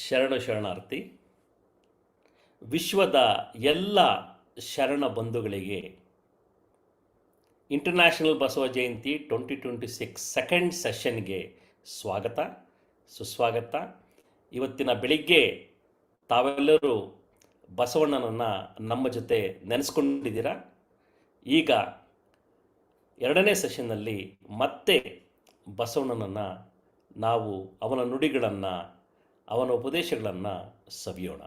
ಶರಣು ಶರಣಾರ್ಥಿ. ವಿಶ್ವದ ಎಲ್ಲ ಶರಣ ಬಂಧುಗಳಿಗೆ ಇಂಟರ್ನ್ಯಾಷನಲ್ ಬಸವ ಜಯಂತಿ 2026 ಸೆಕೆಂಡ್ ಸೆಷನ್ಗೆ ಸ್ವಾಗತ, ಸುಸ್ವಾಗತ. ಇವತ್ತಿನ ಬೆಳಿಗ್ಗೆ ತಾವೆಲ್ಲರೂ ಬಸವಣ್ಣನನ್ನು ನಮ್ಮ ಜೊತೆ ನೆನೆಸ್ಕೊಂಡಿದ್ದೀರಾ. ಈಗ ಎರಡನೇ ಸೆಷನ್ನಲ್ಲಿ ಮತ್ತೆ ಬಸವಣ್ಣನನ್ನು ನಾವು ಅವನ ನುಡಿಗಳನ್ನು, ಅವನ ಉಪದೇಶಗಳನ್ನು ಸವಿಯೋಣ.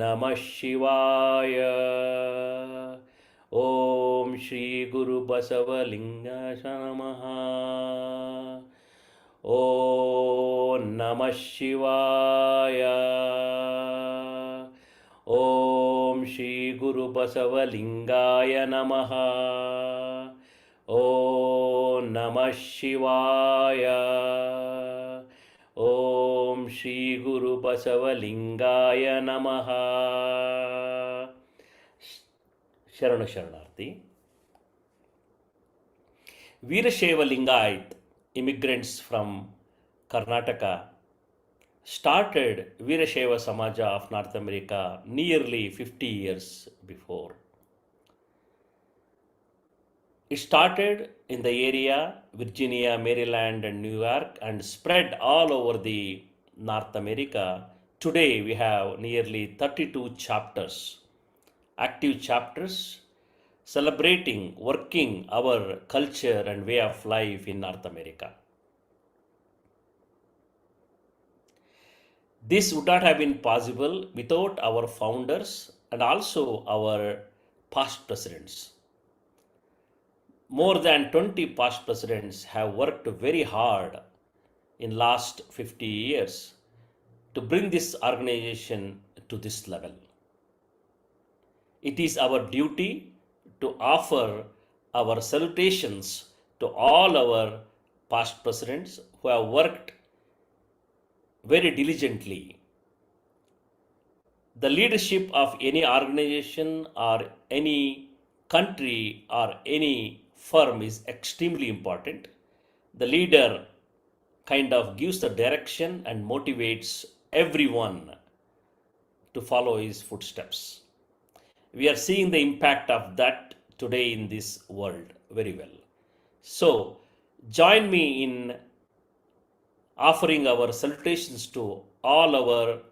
ನಮಃ ಶಿವಾಯ. ಓಂ ಶ್ರೀ ಗುರು ಬಸವಲಿಂಗಾಯ ನಮಃ. ಓಂ ನಮಃ ಶಿವಾಯ. ಓಂ ಶ್ರೀ ಗುರು ಬಸವಲಿಂಗಾಯ ನಮಃ. ಓಂ ನಮಃ ಶಿವಾಯ. ಓಂ ಶ್ರೀ ಗುರು ಬಸವಲಿಂಗಾಯ ನಮಃ. ಶರಣು ಶರಣಾರ್ಥಿ. Veerashaiva Lingayat immigrants from Karnataka started Virashaiva Samaja of North America nearly 50 years before. It started in the area Virginia, Maryland and New York and spread all over the North America. Today we have nearly 32 chapters, active chapters, celebrating, working our culture and way of life in North America. This would not have been possible without our founders and also our past presidents. More than 20 past presidents have worked very hard in last 50 years to bring this organization to this level. It is our duty to offer our salutations to all our past presidents who have worked very diligently. The leadership of any organization or any country or any firm is extremely important. The leader kind of gives the direction and motivates everyone to follow his footsteps. We are seeing the impact of that today in this world very well. So, join me in offering our salutations to all our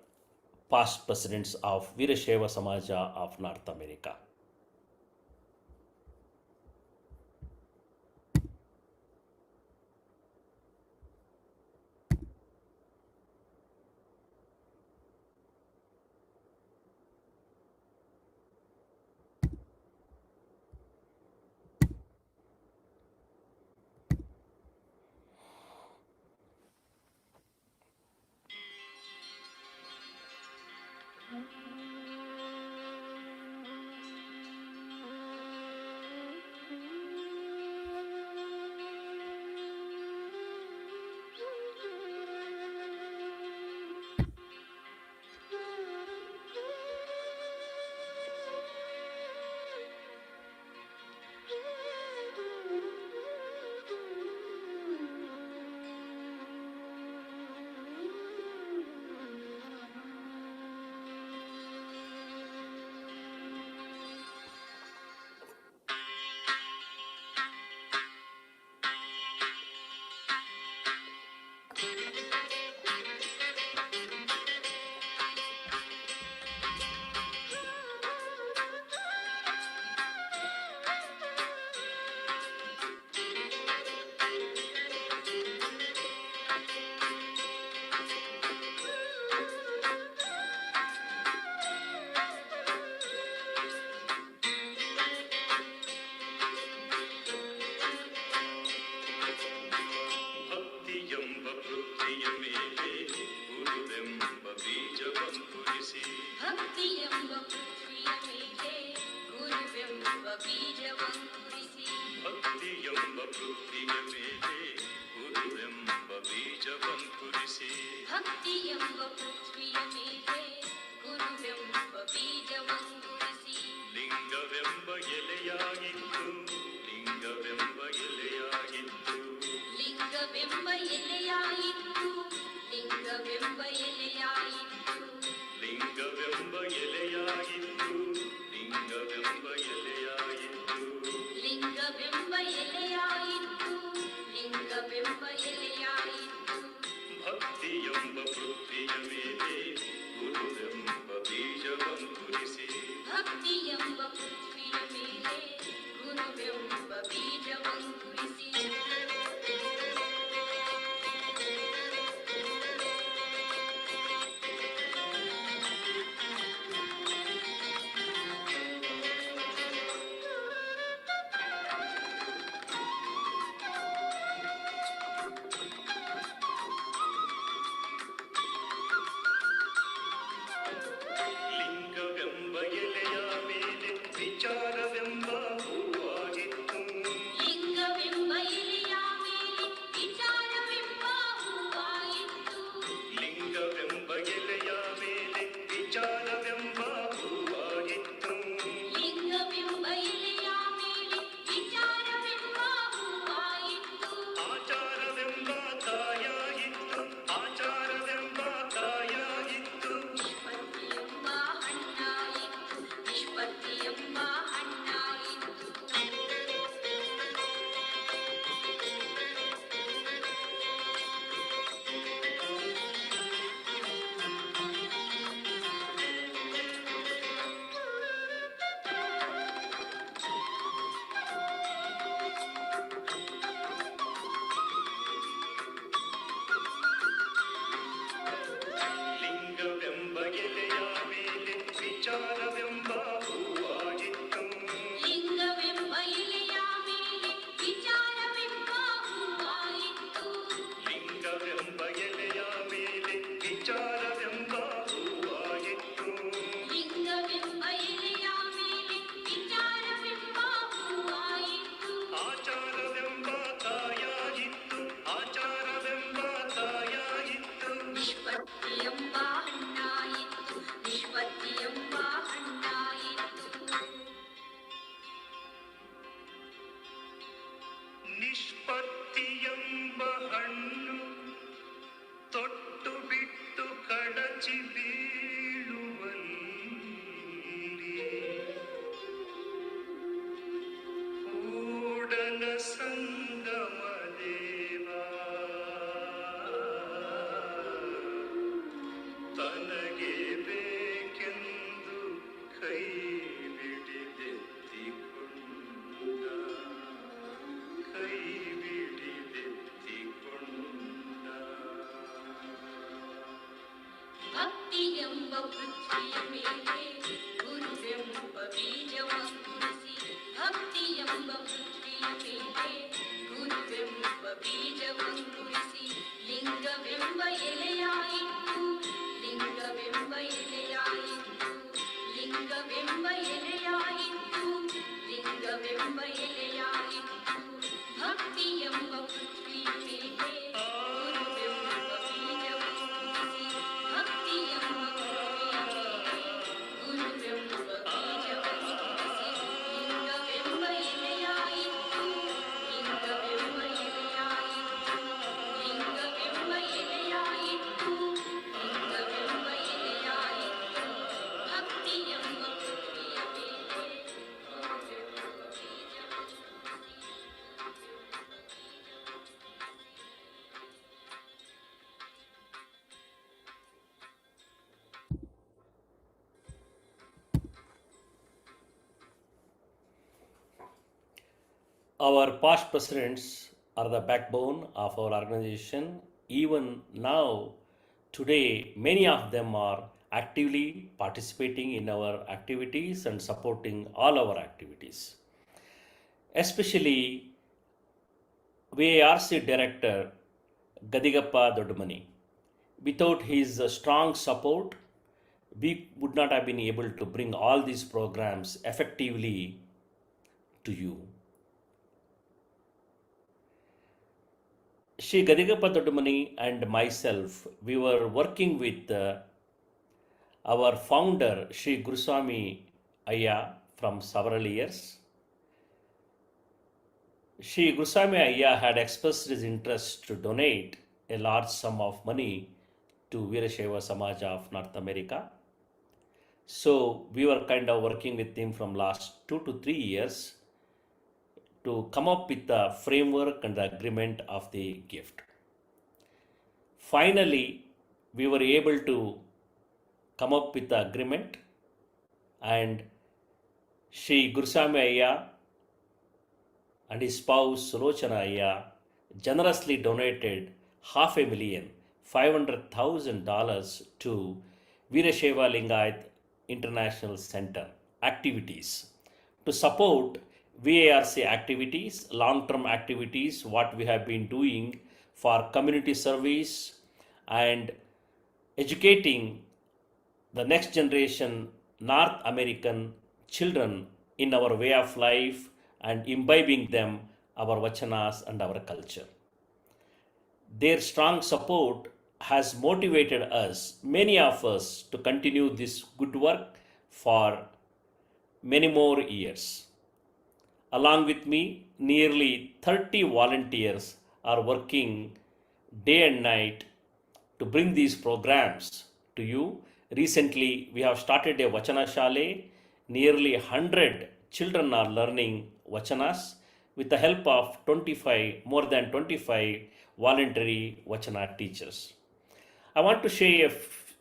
past presidents of Virashaiva Samaja of North America. ಭಕ್ತಿಯೆಂಬ ಪೃಥ್ವಿಯ ಮೇಲೆ ಭಕ್ತಿಯೆಂಬ ಪೃಥ್ವಿಯ ಮೇಲೆ ಗುರುವೆಂಬ ಬೀಜವಂಗುರಿಸಿ ಲಿಂಗವೆಂಬ ಎಲೆಯಾಗಿತ್ತು, ಲಿಂಗವೆಂಬ ಎಲೆಯಾಗಿತ್ತು, ಲಿಂಗವೆಂಬ ಎಲೆಯಾಯಿತು, ಲಿಂಗವೆಂಬ ಎಲೆಯಾಯಿತು, ಲಿಂಗವೆಂಬ ಎಲೆಯಾಗಿತ್ತು, ಲಿಂಗವೆಂಬ ಎಲೆಯಾಗಿತ್ತು. ಲಿಂಗವೆಂಬ ಎಲೆಯಾಯಿತು, ಲಿಂಗವೆಂಬ ಎಲೆಯಾಯಿತು. ಭಕ್ತಿಯೆಂಬ ಪೃಥ್ವಿಯ ಮೇಲೆ ಗುರುವೆಂಬ ಬೀಜವಂಕುರಿಸಿ, ಭಕ್ತಿಯೆಂಬ ಪೃಥ್ವಿಯ ಮೇಲೆ ಗುರುವೆಂಬ ಬೀಜವಂಕುರಿಸಿ ಲಿಂಗವೆಂಬ ಎಲೆಯ ಮೇಲೆ ವಿಚಾರವೆಂಬ ಹೂವಾಗಿತ್ತು, ಲಿಂಗವೆಂಬ ಎಲೆಯ ಮೇಲೆ ವಿಚಾರವೆಂಬ ಹೂವಾಯಿತು, ಲಿಂಗವೆಂಬ ಎಲೆಯ ಮೇಲೆ ವಿಚಾರವೆಂಬ ಹೂವಾಗಿತ್ತು, ಲಿಂಗವೆಂಬ ಎಲೆಯ ಮೇಲೆ ವಿಚಾರವೆಂಬ ಹೂವಾಯಿತು. ಆಚಾರವೆಂಬ ಕಾಯಾಗಿತ್ತು, ಆಚಾರವೆಂಬ ಕಾಯಾಗಿತ್ತು, ನಿಷ್ಪತ್ತಿಯೆಂಬ ಹಣ್ಣಾಯಿತು, ನಿಷ್ಪತ್ತಿಯೆಂಬ ಹಣ್ಣಾಯಿತು. ಲಿಂಗವೆಂಬ ಎಲೆಯ ಮೇಲೆ ವಿಚಾರವೆಂಬ ಹೂವಾಗಿತ್ತು, ಲಿಂಗವೆಂಬ ಎಲೆಯ ಮೇಲೆ ವಿಚಾರವೆಂಬ ಹೂವಾಯಿತು, ಲಿಂಗವೆಂಬ ಎಲೆಯ ಮೇಲೆ ವಿಚಾರವೆಂಬ ಹೂವಾಗಿತ್ತು, ಲಿಂಗವೆಂಬ ಎಲೆಯ ಮೇಲೆ ವಿಚಾರವೆಂಬ ಹೂವಾಯಿತು. ಆಚಾರವೆಂಬ ಕಾಯಾಗಿತ್ತು, ಆಚಾರವೆಂಬ ಕಾಯಾಗಿತ್ತು, ನಿಷ್ಪತ್ತಿಯೆಂಬ ಹಣ್ಣಾಯಿತು, ನಿಷ್ಪತ್ತಿಯೆಂಬ ಹಣ್ಣಾಯಿತು. ನಿಷ್ಪತ್ತಿಯೆಂಬ ಹಣ್ಣು ತೊಟ್ಟು ಬಿಟ್ಟು ಕಡಚಿ ಬೀಳುವಲ್ಲಿ ಕೂಡಲ ಸಂಗಮ ದೇವ ತನಗೆ ಬೇಕೆಂದು ಕೈ ಬಿಡಿದೆತ್ತಿಕೊಂಡ, ಕೈ ಬಿಡಿದೆತ್ತಿಕೊಂಡ. ಭಕ್ತಿಯೆಂಬ ಪೃಥ್ವಿಯ ಮೇಲೆ ಗುರುವೆಂಬ ಬೀಜವಂಗುರಿಸಿ, ಭಕ್ತಿಯೆಂಬ ಪೃಥ್ವಿಯ ಮೇಲೆ ಗುರುವೆಂಬ ಬೀಜವಂಗುರಿಸಿ. ಲಿಂಗವೆಂಬ ಎಲೆಯಾಯಿತು, ಲಿಂಗವೆಂಬ ಎಲೆಯಾಯಿತು, ಲಿಂಗವೆಂಬ ಎಲೆಯಾಯಿತು, ಲಿಂಗವೆಂಬ ಎಲೆಯಾಯಿತು. ಭಕ್ತಿಯೆಂಬ ಪೃಥ್ವಿಯ ಮೇಲೆ ಗುರುವೆಂಬ ಬೀಜವಂಗುರಿಸಿ, ಭಕ್ತಿಯೆಂಬ ಪೃಥ್ವಿಯ ಮೇಲೆ ಗುರುವೆಂಬ ಬೀಜವಂಗುರಿಸಿ. ಲಿಂಗವೆಂಬ ಎಲೆಯಾಯಿತು, ಲಿಂಗವೆಂಬ ಎಲೆಯಾಯಿತು, ಲಿಂಗವೆಂಬ ಎಲೆಯಾಯಿತು, ಲಿಂಗವೆಂಬ ಎಲೆಯಾಯಿತು. ಭಕ್ತಿಯೆಂಬ ಪೃಥ್ವಿಯ ಮೇಲೆ ಗುರುವೆಂಬ Our past presidents are the backbone of our organization. Even now, today, many of them are actively participating in our activities and supporting all our activities. Especially VIRC Director Gadigappa Dodumani. Without his strong support, we would not have been able to bring all these programs effectively to you. Shri Gadigappa Dodumani and myself, we were working with our founder, Shri Guruswami Ayya, from several years. Shri Guruswami Ayya had expressed his interest to donate a large sum of money to Veerashaiva Samaj of North America. So we were kind of working with him from last 2 to 3 years to come up with the framework and the agreement of the gift. Finally, we were able to come up with the agreement, and Shri Guruswami Ayya and his spouse Sulochana Ayya generously donated $500,000 to Veerashaiva Lingayat International Center activities to support VARC activities, long-term activities, what we have been doing for community service and educating the next generation North American children in our way of life and imbibing them our vachanas and our culture. Their strong support has motivated us, many of us, to continue this good work for many more years. Along with me, nearly 30 volunteers are working day and night to bring these programs to you. Recently, we have started a Vachana Shale. Nearly 100 children are learning vachanas with the help of more than 25 voluntary Vachana teachers. I want to share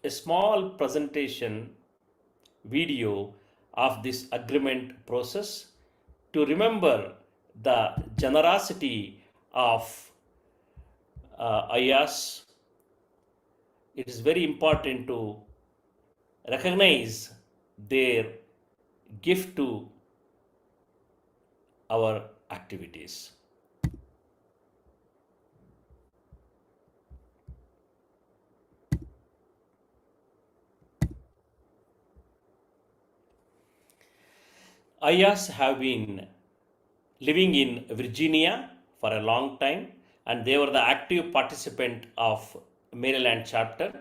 a small presentation video of this agreement process to remember the generosity of Ayyas. It is very important to recognize their gift to our activities. Ayyas have been living in Virginia for a long time, and they were the active participant of Maryland chapter.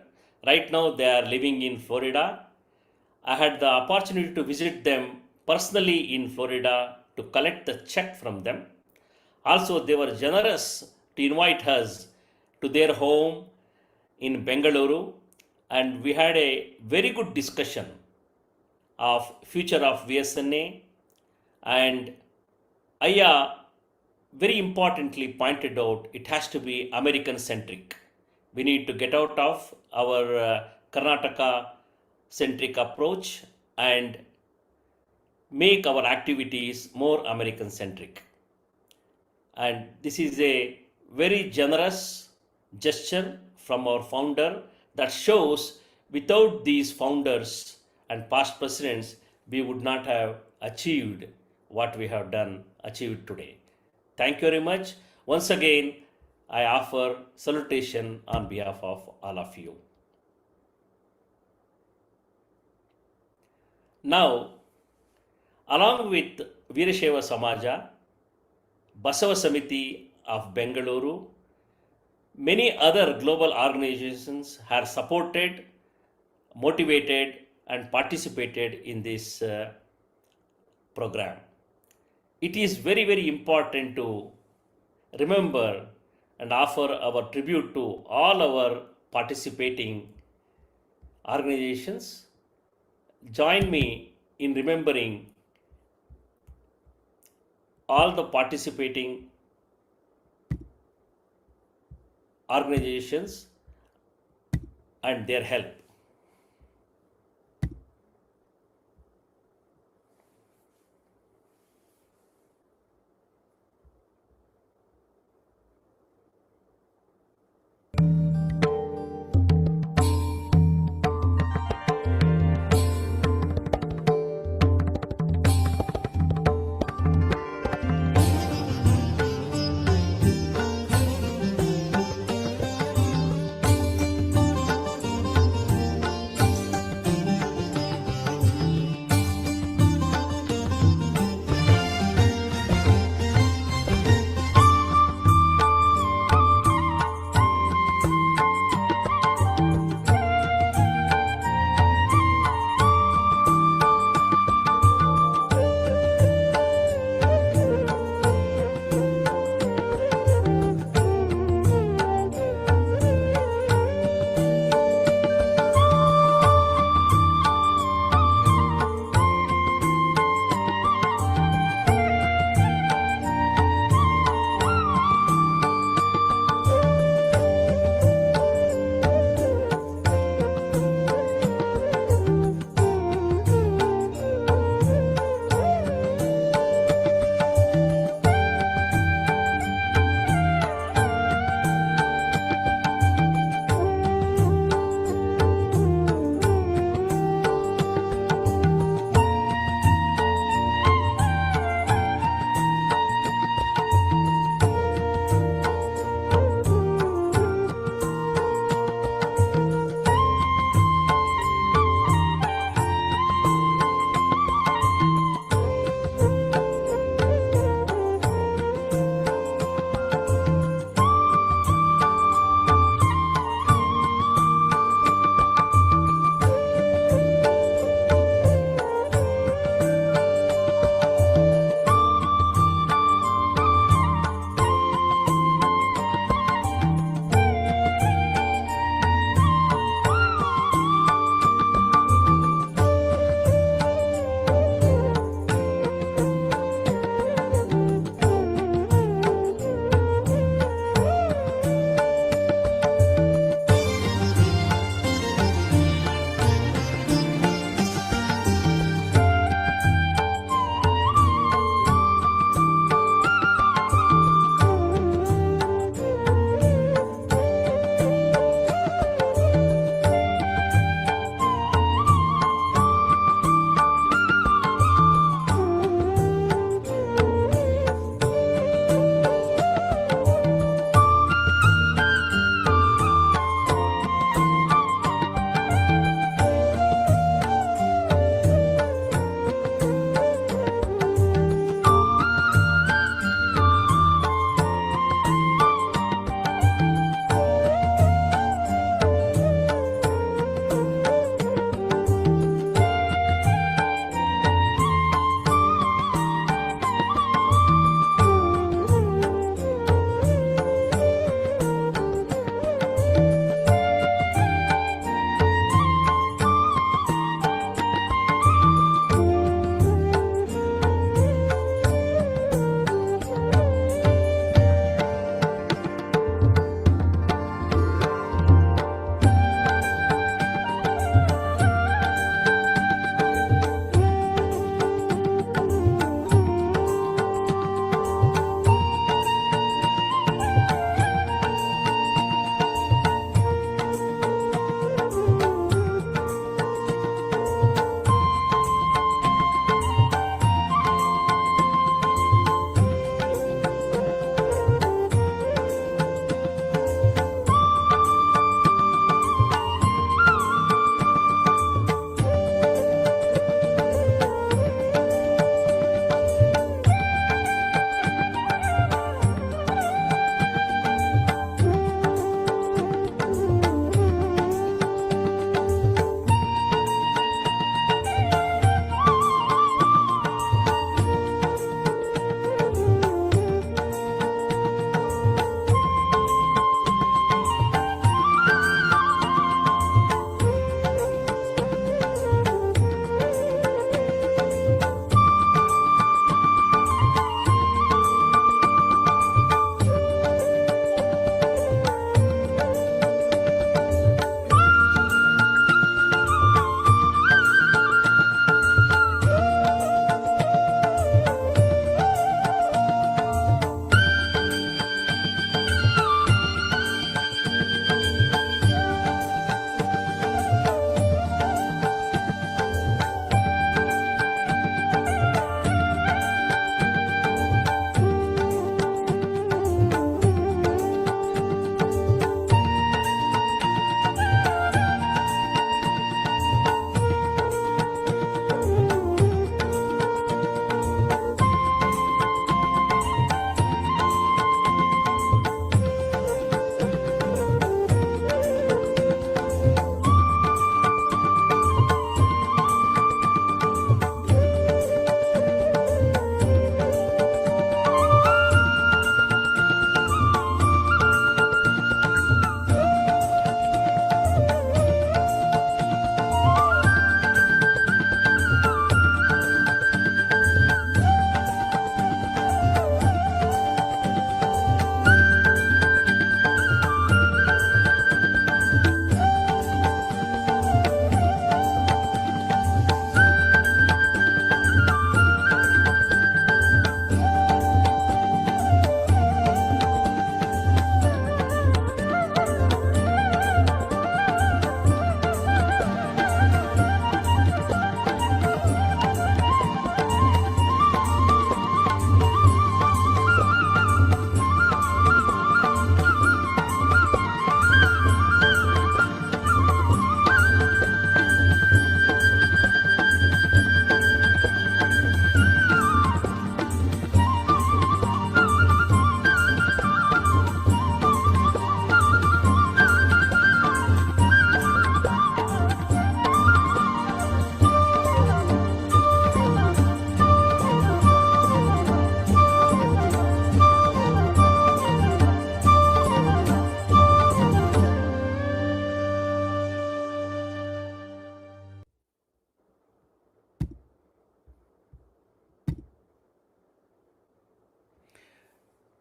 Right now they are living in Florida. I had the opportunity to visit them personally in Florida to collect the check from them. Also, they were generous to invite us to their home in Bengaluru, and we had a very good discussion of future of VSNA, and Ayya very importantly pointed out it has to be American centric. We need to get out of our Karnataka centric approach and make our activities more American centric. And this is a very generous gesture from our founder that shows without these founders and past presidents, we would not have achieved what we have achieved today. Thank you very much. Once again, I offer salutation on behalf of all of you. Now, along with Veerashaiva Samaja, Basava Samithi of Bengaluru, many other global organizations have supported, motivated, and participated in this program. It is very, very important to remember and offer our tribute to all our participating organizations. Join me in remembering all the participating organizations and their help.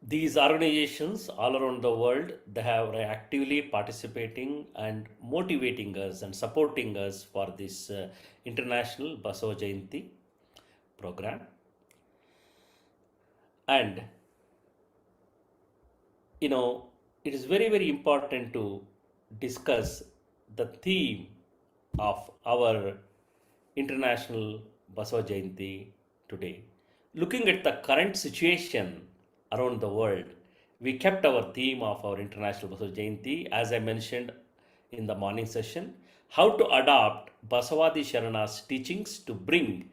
These organizations all around the world, they have actively participating and motivating us and supporting us for this International Basava Jayanti program. And it is very, very important to discuss the theme of our International Basava Jayanti today. Looking at the current situation around the world, we kept our theme of our International Basava Jayanti, as I mentioned in the morning session, how to adopt Basavadi Sharanas teachings to bring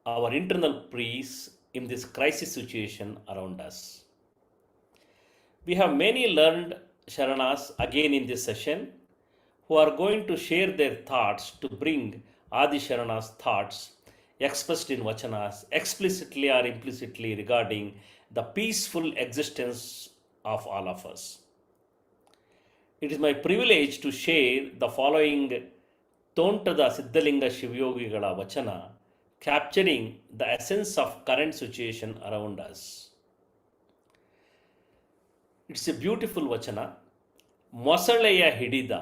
our internal peace in this crisis situation around us. We have many learned Sharanas again in this session who are going to share their thoughts to bring Adi Sharana's thoughts expressed in vachanas explicitly or implicitly regarding the peaceful existence of all of us. It is my privilege to share the following Tontada Siddhalinga Shivyogigala Vachana, capturing the essence of current situation around us. It's a beautiful vachana. Mosaleya hidida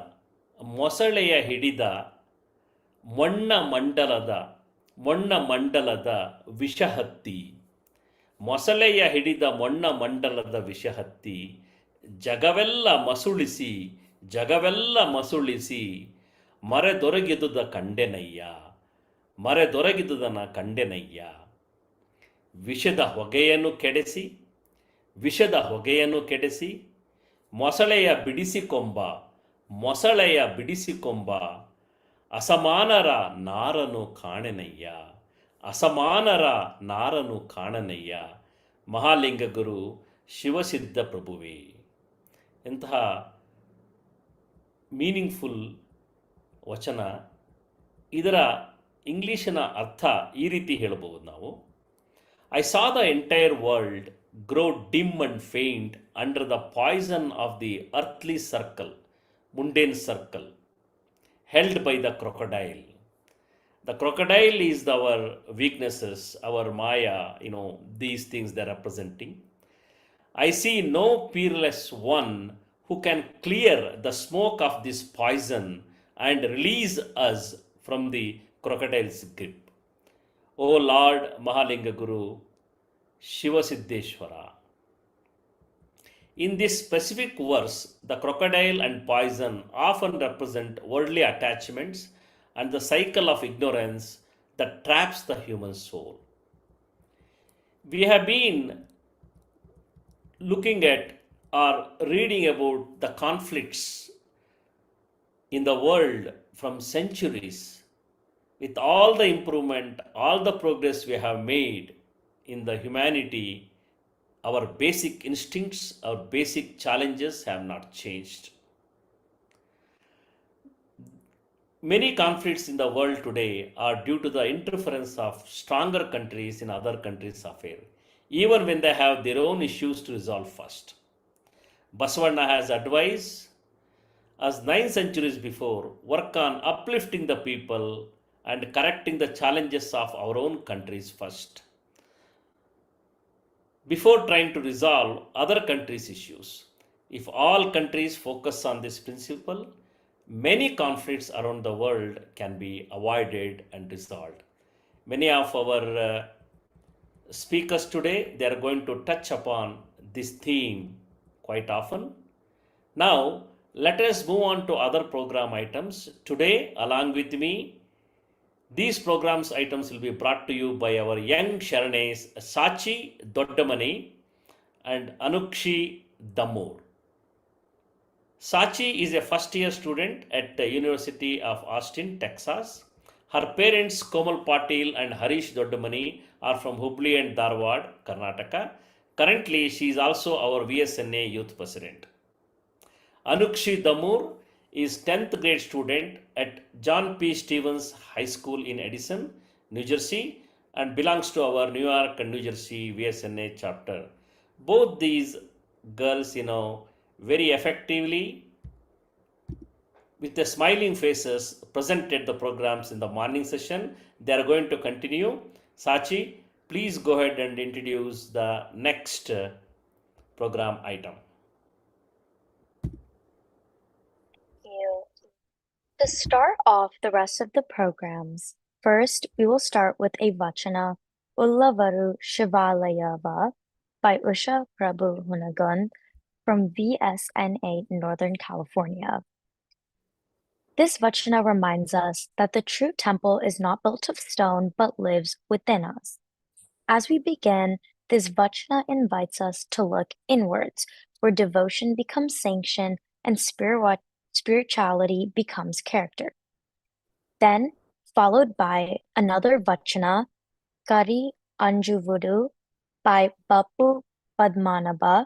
ಮೊಣ್ಣ ಮಂಡಲದ ವಿಷಹತ್ತಿ. ಮೊಸಳೆಯ ಹಿಡಿದ ಮೊಣ್ಣ ಮಂಡಲದ ವಿಷಹತ್ತಿ ಜಗವೆಲ್ಲ ಮಸುಳಿಸಿ ಮರೆದೊರಗಿದುದ ಕಂಡೆನಯ್ಯ. ವಿಷದ ಹೊಗೆಯನ್ನು ಕೆಡಿಸಿ ಮೊಸಳೆಯ ಬಿಡಿಸಿಕೊಂಬ ಅಸಮಾನರ ನಾರನು ಕಾಣನಯ್ಯ. ಮಹಾಲಿಂಗ ಗುರು ಶಿವಸಿದ್ಧ ಪ್ರಭುವೇ. ಎಂತಹ meaningful ವಚನ. ಇದರ ಇಂಗ್ಲಿಷಿನ ಅರ್ಥ ಈ ರೀತಿ ಹೇಳಬಹುದು ನಾವು. I saw the entire world grow dim and faint under the poison of the earthly circle, mundane circle, held by the crocodile. The crocodile is our weaknesses, our maya, these things they are representing. I see no peerless one who can clear the smoke of this poison and release us from the crocodile's grip. O Lord Mahalinga Guru Shivasiddheshwara. In this specific verse, the crocodile and poison often represent worldly attachments and the cycle of ignorance that traps the human soul. We have been looking at or reading about the conflicts in the world from centuries. With all the improvement, all the progress we have made in the humanity, our basic instincts, our basic challenges have not changed. Many conflicts in the world today are due to the interference of stronger countries in other countries' affairs, even when they have their own issues to resolve first. Basavana has advised us 9 centuries before, work on uplifting the people and correcting the challenges of our own countries first, before trying to resolve other countries' issues. If all countries focus on this principle, many conflicts around the world can be avoided and resolved. Many of our speakers today, they are going to touch upon this theme quite often. Now, let us move on to other program items. Today, along with me, these programs items will be brought to you by our young Sharanes Sachi Doddamani and Anukshi Damur. Sachi is a first-year student at the University of Austin, Texas. Her parents Komal Patil and Harish Doddamani are from Hubli and Dharwad, Karnataka. Currently, she is also our VSNA Youth President. Anukshi Damur is 10th grade student at John P. Stevens High School in Edison, New Jersey, and belongs to our New York and New Jersey VSNA chapter. Both these girls, very effectively, with their smiling faces, presented the programs in the morning session. They are going to continue. Sachi, please go ahead and introduce the next program item. You. To start off the rest of the programs, first we will start with a vachana Ullavaru Shivalayava by Usha Prabhu Hunagan from VSNA Northern California. This vachana reminds us that the true temple is not built of stone but lives within us. As we begin, this vachana invites us to look inwards, where devotion becomes sanction and spirituality becomes character. Then, followed by another vachana, Kari Anjuvudu by Bappu Padmanabha.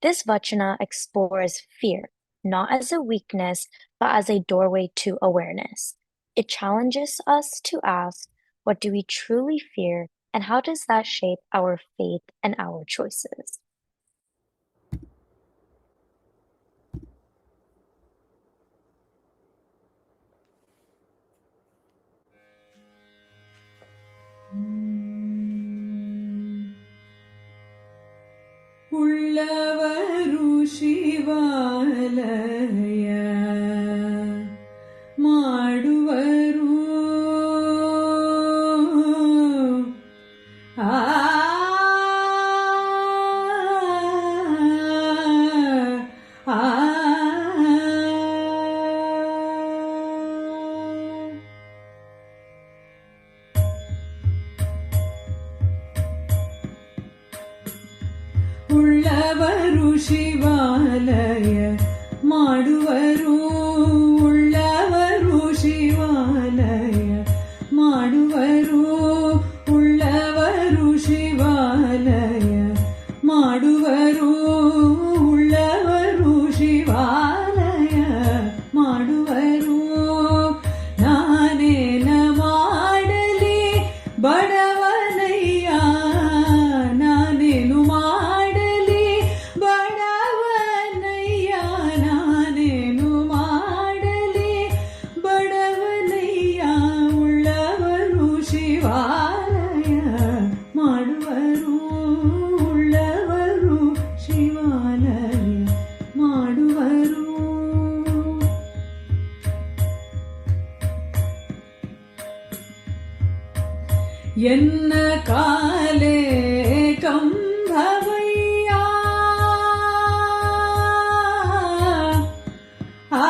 This vachana explores fear, not as a weakness, but as a doorway to awareness. It challenges us to ask, what do we truly fear, and how does that shape our faith and our choices? ಉಳ್ಳವರು ಶಿವಾಲಯ ಮಾಡುವರು ಆ ಉಳ್ಳವರು ಶಿವಾಲಯ ಮಾಡುವರು ಉಳ್ಳವರು ಶಿವಾಲಯ ಮಾಡುವರು ಉಳ್ಳವರು ಶಿವಾಲಯ ಮಾಡುವರು ಉಳ್ಳವರು ಶಿವಾಲಯ ಮಾಡುವರು ನಾನೇನ ಮಾಡಲಿ ಬಡವನಯ್ಯ ನಾನೇನು ಮಾಡಲಿ ಬಡವನಯ್ಯ ನಾನೇನು ಮಾಡಲಿ ಬಡವನಯ್ಯ ಉಳ್ಳವರು ಶಿವಾಲಯ ಮಾಡುವರು ಉಳ್ಳವರು ಶಿವಾಲಯ ಮಾಡುವರು ಎನ್ನ ಕಾಲೇ ಕಂಭವಯ್ಯ ಆ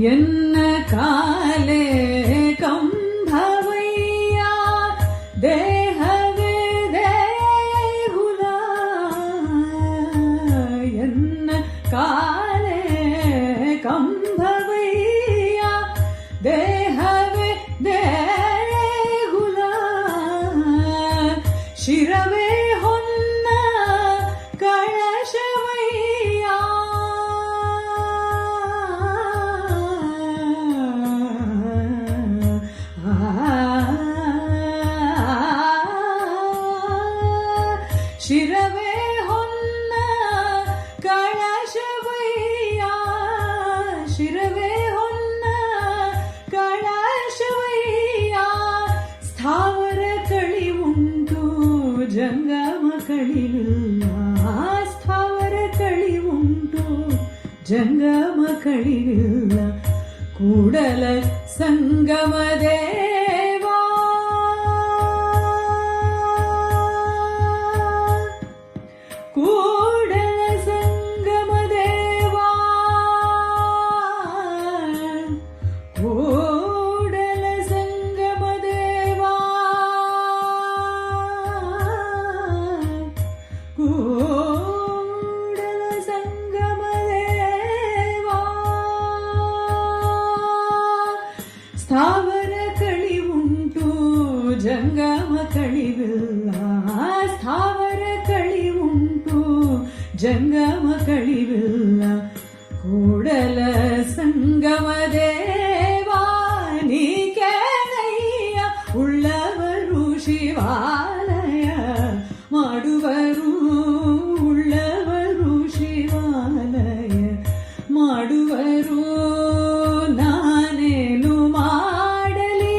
ಎನ್ನ ಕಾಲೇ ಕಂಭವಯ್ಯ ದೇಹವೇ ದೇಗುಲ ಎನ್ನ ಕಾಲೇ ಕಂಭವಯ್ಯ ದೇಹವೇ ದೇಗುಲ ಶಿರವೇ ಹೊನ್ನ ಕಳಶವಯ್ಯ ಶಿರವೇ ಹೊನ್ನ ಕಳಶವಯ್ಯ ಶಿರವೇ ಹೊನ್ನ ಕಳಶವಯ್ಯ ಸ್ಥಾವರ ಕಳಿವುಂಟು ಜಂಗಮ ಕಳಿವಿಲ್ಲ ಸ್ಥಾವರ ಕಳಿವುಂಟು ಜಂಗಮ ಕಳಿವಿಲ್ಲ ಕೂಡಲ ಸಂಗಮ ದೇವಾ ಕೂಡಲ ಸಂಗಮ ದೇವಾ ಕೂಡಲ ಸಂಗಮ ದೇವಾ ಕೂಡಲ ಸಂಗಮ ದೇವಾ ಸ್ಥಾವರ ಕಳಿವುಂಟು ಜಂಗಮ ಕಳಿವಿಲ್ಲ ಸ್ಥಾವರ ಕಳಿವುಂಟು ಜಂಗಮ ಕಳಿವಿಲ್ಲ ಕೂಡಲ ಸಂಗಮ ದೇವಾ ನೀ ಕೇಳಯ್ಯ ಉಳ್ಳವರು ಶಿವಾಲಯ ಮಾಡುವರು ಉಳ್ಳವರು ಶಿವಾಲಯ ಮಾಡುವರು ನಾನೇನು ಮಾಡಲಿ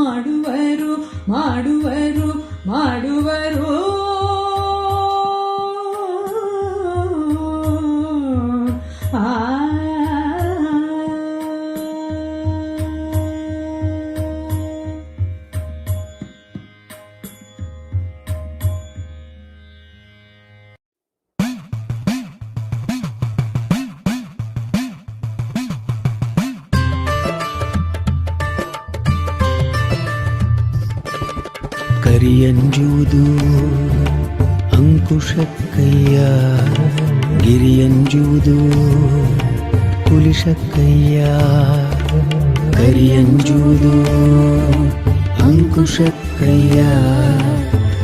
ಮಾಡುವರು ಮಾಡುವರು ಮಾಡುವರು ಕರಿಯಂಜೂದು ಅಂಕುಶಕ್ಕಯ್ಯ ಗಿರಿಯಂಜೂದು ತುಲಿಶಕ್ಕಯ್ಯ ಕರಿಯಂಜೂದು ಅಂಕುಶಕ್ಕಯ್ಯ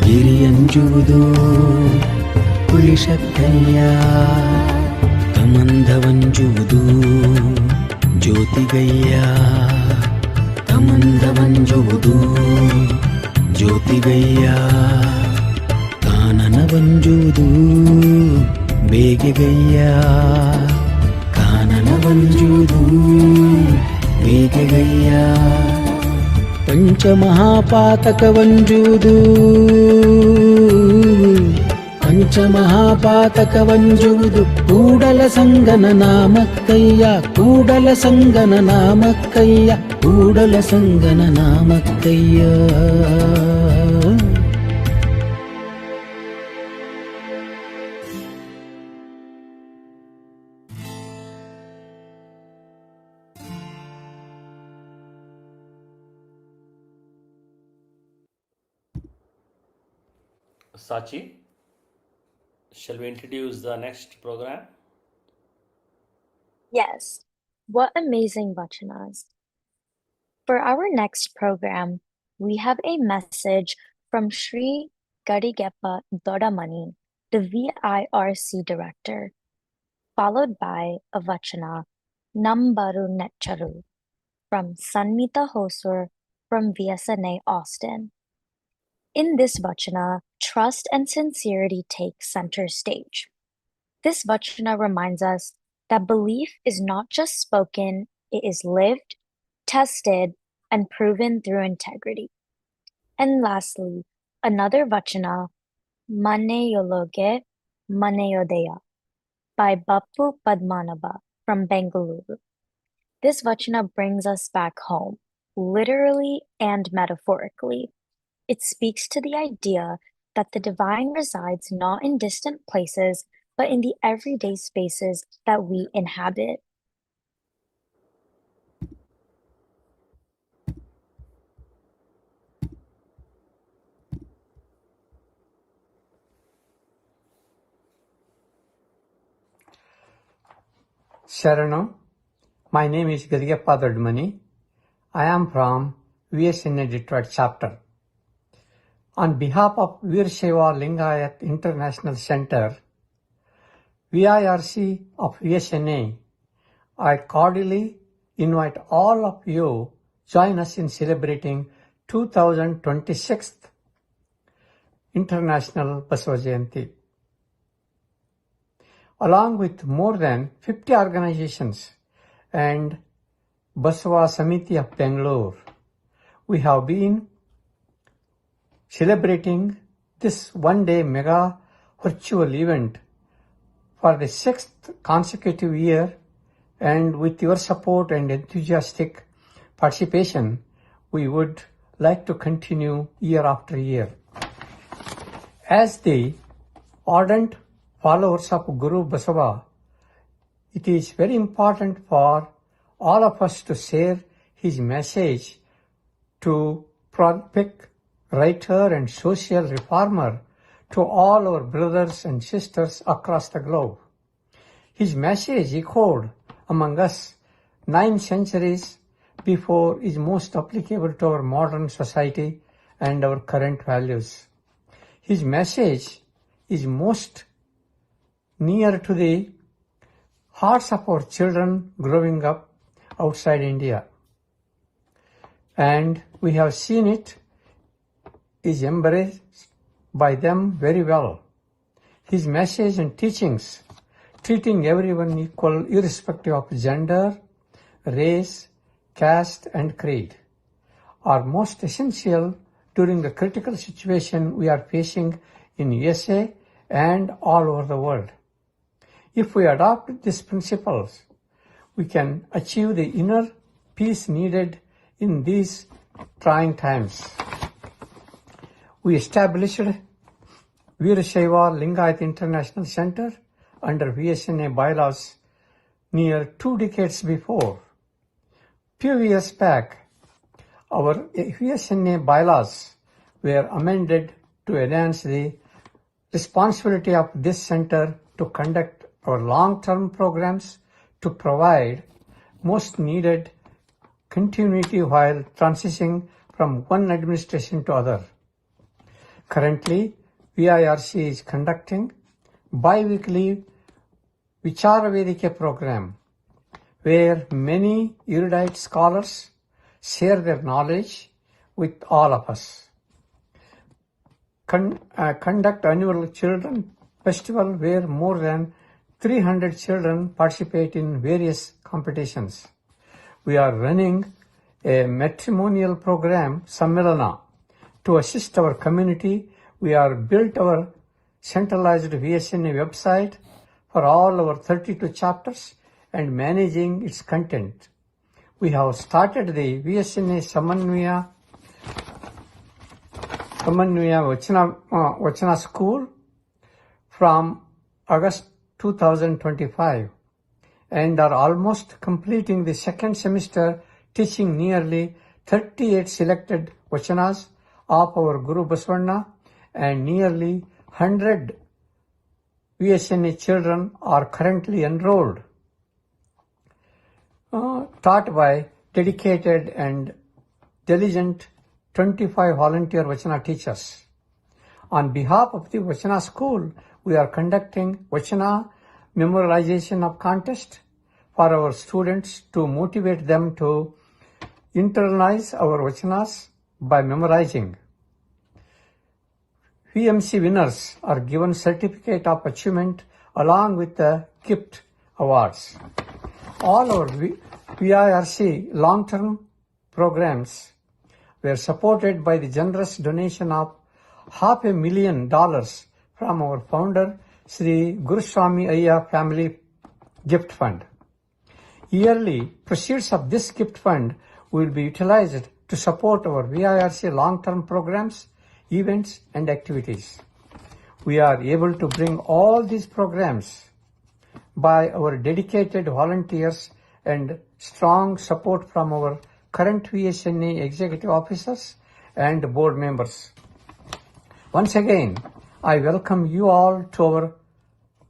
ಗಿರಿಯಂಜೂದು ತುಲಿಶಕ್ಕಯ್ಯ ಕಮಂದವಂಜೂದು ಜ್ಯೋತಿಗಯ್ಯ ಕಮಂದವಂಜೂದು ಜ್ಯೋತಿಗಯ್ಯ ಕಾನನವಂಜೂದು ಬೇಗೆಗಯ್ಯ ಕಾನನವಂಜೂದು ಬೇಗೆಗಯ್ಯ ಪಂಚಮಹಾಪಾತಕವಂಜೂದು ಪಂಚಮಹಾಪಾತಕವಂಜೂದು ಕೂಡಲ ಸಂಗನ ನಾಮಕ್ಕಯ್ಯ ಕೂಡಲ ಸಂಗನ ನಾಮಕ್ಕಯ್ಯ ಕೂಡಲ Sangana ನಾಮಕ್ಕಯ್ಯ Sachi, shall we introduce the next program? Yes, what amazing vachanas. For our next program, we have a message from Sri Gadigeppa Dodamani, the VIRC director, followed by a vachana, Nambaru Netcharu, from Sanmita Hosur from VSNA Austin. In this vachana, trust and sincerity take center stage. This vachana reminds us that belief is not just spoken, it is lived, tested, and proven through integrity. And lastly, another vachana, Maneyologe Maneyodeya, by Bappu Padmanabha from Bengaluru. This vachana brings us back home, literally and metaphorically. It speaks to the idea that the divine resides not in distant places, but in the everyday spaces that we inhabit. Sharanu, my name is Gadigeppa Dodamani. I am from VSNA Detroit chapter. On behalf of Veershaiva Lingayat International Center, VIRC of VSNA, I cordially invite all of you join us in celebrating 2026th International Basava Jayanti. Along with more than 50 organizations and Basava Samithi of Bengaluru, we have been celebrating this one-day mega virtual event for the 6th consecutive year, and with your support and enthusiastic participation, we would like to continue year after year. As the ardent followers of Guru Basava, it is very important for all of us to share his message to prolific writer and social reformer to all our brothers and sisters across the globe. His message echoed among us 9 centuries before is most applicable to our modern society and our current values. His message is most near to the hearts of our children growing up outside India. And we have seen it is embraced by them very well. His message and teachings, treating everyone equal irrespective of gender, race, caste and creed, are most essential during the critical situation we are facing in USA and all over the world. If we adopt these principles, we can achieve the inner peace needed in these trying times. We established Veerashaiva Lingayat International Center under VSNA bylaws near 2 decades before. Few years back, our VSNA bylaws were amended to enhance the responsibility of this center to conduct our long-term programs to provide most needed continuity while transitioning from one administration to other. Currently, VIRC is conducting bi-weekly Vichara Vedike program where many erudite scholars share their knowledge with all of us. Conduct annual children festival where more than 300 children participate in various competitions. We are running a matrimonial program, Sammelana, to assist our community. We are built our centralized VSNA website for all our 32 chapters and managing its content. We have started the VSNA Samanvaya Vachana School from August 2025 and are almost completing the second semester teaching nearly 38 selected vachanas of our Guru Basavanna, and nearly 100 VSNA children are currently enrolled, taught by dedicated and diligent 25 volunteer Vachana teachers. On behalf of the Vachana School, we are conducting Vachana memorization of contest for our students to motivate them to internalize our Vachanas by memorizing. VMC winners are given certificate of achievement along with the gift awards. All our VIRC long-term programs were supported by the generous donation of $500,000 from our founder, Sri Guruswami Ayya Family Gift Fund. Yearly proceeds of this gift fund will be utilized to support our VIRC long-term programs, events, and activities. We are able to bring all these programs by our dedicated volunteers and strong support from our current VSNA executive officers and board members. Once again, I welcome you all to our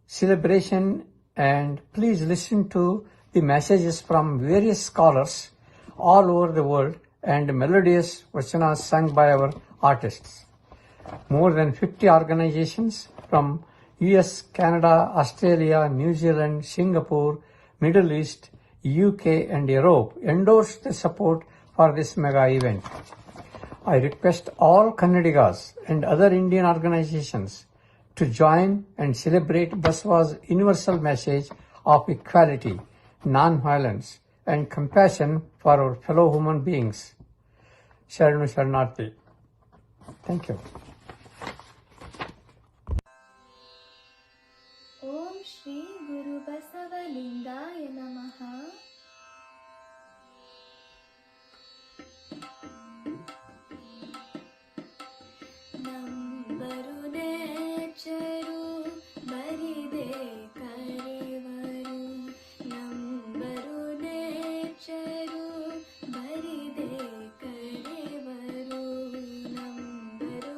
celebration, and please listen to the messages from various scholars all over the world and melodious vachanas sung by our artists. More than 50 organizations from US, Canada, Australia, New Zealand, Singapore, Middle East, UK and Europe endorsed the support for this mega event. I request all Kannadigas and other Indian organizations to join and celebrate Basava's universal message of equality, non-violence and compassion for our fellow human beings. Sharanu Sharanarthi. Thank you. ಓಂ ಶ್ರೀ ಗುರು ಬಸವಲಿಂಗಾಯ ನಮಃ. Number ನೆಚ್ಚರು ಬರಿದೆ ಕರೆವರು, number ನೆಚ್ಚರು ಬರಿದೆ ಕರೆವರು, number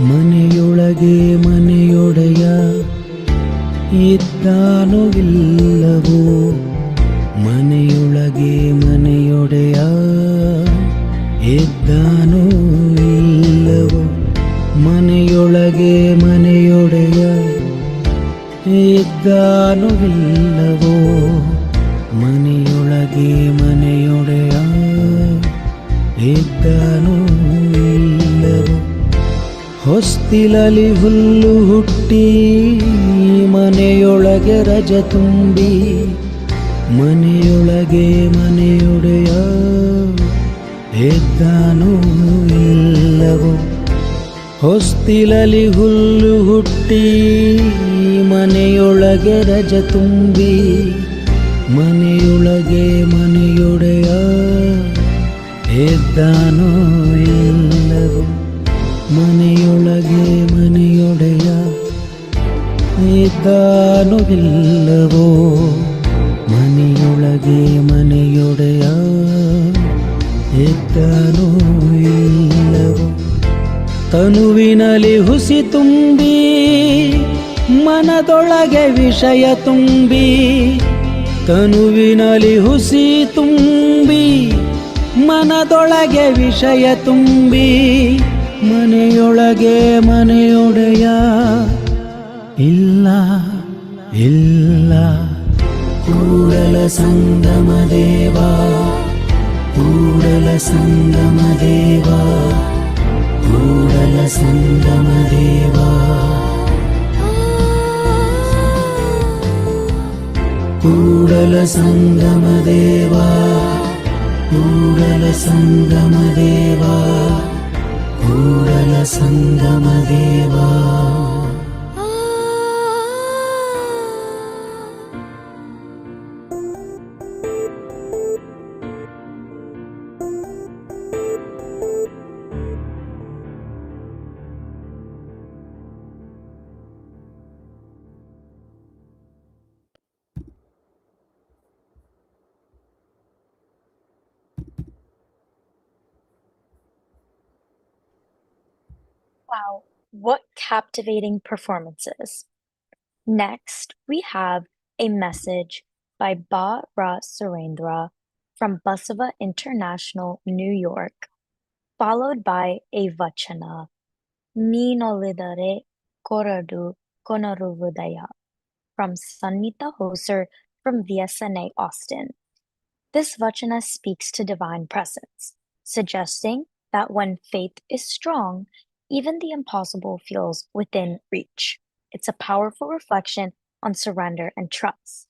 ಮನೆಯೊಳಗೆ ಮನೆಯೊಡೆಯ ಇದ್ದಾನೋ ಇಲ್ಲವೋ, ಮನೆಯೊಳಗೆ ಮನೆಯೊಡೆಯ ಇದ್ದಾನೋ ಇಲ್ಲವೋ, ಮನೆಯೊಳಗೆ ಮನೆಯೊಡೆಯ ಇದ್ದಾನೋ ಇಲ್ಲವೋ, ಮನೆಯೊಳಗೆ ಮನೆಯೊಡೆಯ ಇದ್ದಾನೋ ಇಲ್ಲವೋ. ಹೊಸ್ತಿಲಲಿ ಹುಲ್ಲು ಹುಟ್ಟಿ ಮನೆಯೊಳಗೆ ರಜ ತುಂಬಿ, ಮನೆಯೊಳಗೆ ಮನೆಯೊಡೆಯ ಇದ್ದಾನೋ ಇಲ್ಲವೋ, ಹೊಸ್ತಿಲಲಿ ಹುಲ್ಲು ಹುಟ್ಟಿ ಮನೆಯೊಳಗೆ ರಜ ತುಂಬಿ, ಮನೆಯೊಳಗೆ ಮನೆಯೊಡೆಯ ಇದ್ದಾನೋ ಇಲ್ಲವೋ, ಮನೆಯೊಳಗೆ ಮನೆಯೊಡೆಯ ಇದ್ದಾನೋ ಇಲ್ಲವೋ, ಮನೆಯೊಳಗೆ ಮನೆಯೊಡೆಯ ಇದ್ದಾನೋ ಇಲ್ಲವೋ. ತನುವಿನಲ್ಲಿ ಹುಸಿ ತುಂಬಿ ಮನದೊಳಗೆ ವಿಷಯ ತುಂಬಿ, ತನುವಿನಲ್ಲಿ ಹುಸಿ ತುಂಬಿ ಮನದೊಳಗೆ ವಿಷಯ ತುಂಬಿ, ಮನೆಯೊಳಗೆ ಮನೆಯೊಡೆಯ ಇಲ್ಲ ಇಲ್ಲ. Kudala Sangama Deva, Kudala Sangama Deva, Kudala Sangama Deva, Kudala Sangama Deva, Kudala Sangama Deva, Kudala Sangama Deva. Wow, what captivating performances. Next, we have a message by Basava Surendra from Basava International, New York, followed by a vachana, Neenolidare Koradu Konaruvudaya, from Sanmita Hoser from VSNA Austin. This vachana speaks to divine presence, suggesting that when faith is strong, even the impossible feels within reach. It's a powerful reflection on surrender and trust.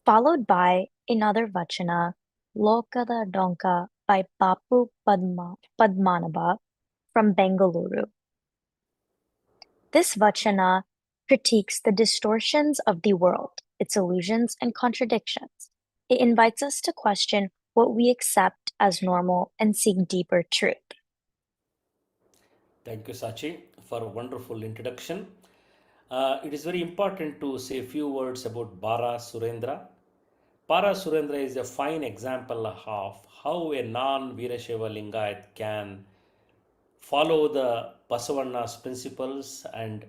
Followed by another vachana, Lokada Donka by Bapu Padmanabha from Bengaluru. This vachana critiques the distortions of the world, its illusions and contradictions. It invites us to question what we accept as normal and seek deeper truth. Thank you, Sachi, for a wonderful introduction. It is very important to say a few words about Bara Surendra. Bara Surendra is a fine example of how a non-Veerashaiva Lingayat can follow the Basavana's principles and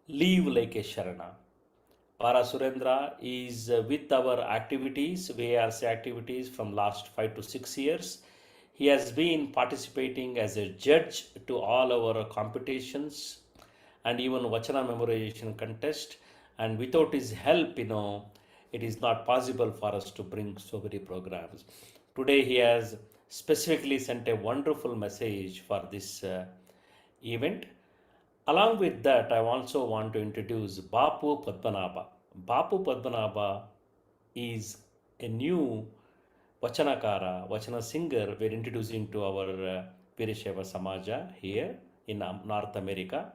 live like a Sharana. Bara Surendra is with our activities, VARC activities from last 5 to 6 years. He has been participating as a judge to all our competitions and even Vachana memorization contest. And without his help, it is not possible for us to bring so many programs. Today he has specifically sent a wonderful message for this event. Along with that, I also want to introduce Bapu Padmanabha. Bapu Padmanabha is a new Vachanakara, Vachana singer we're introducing to our Veerashaiva Samaja here in North America.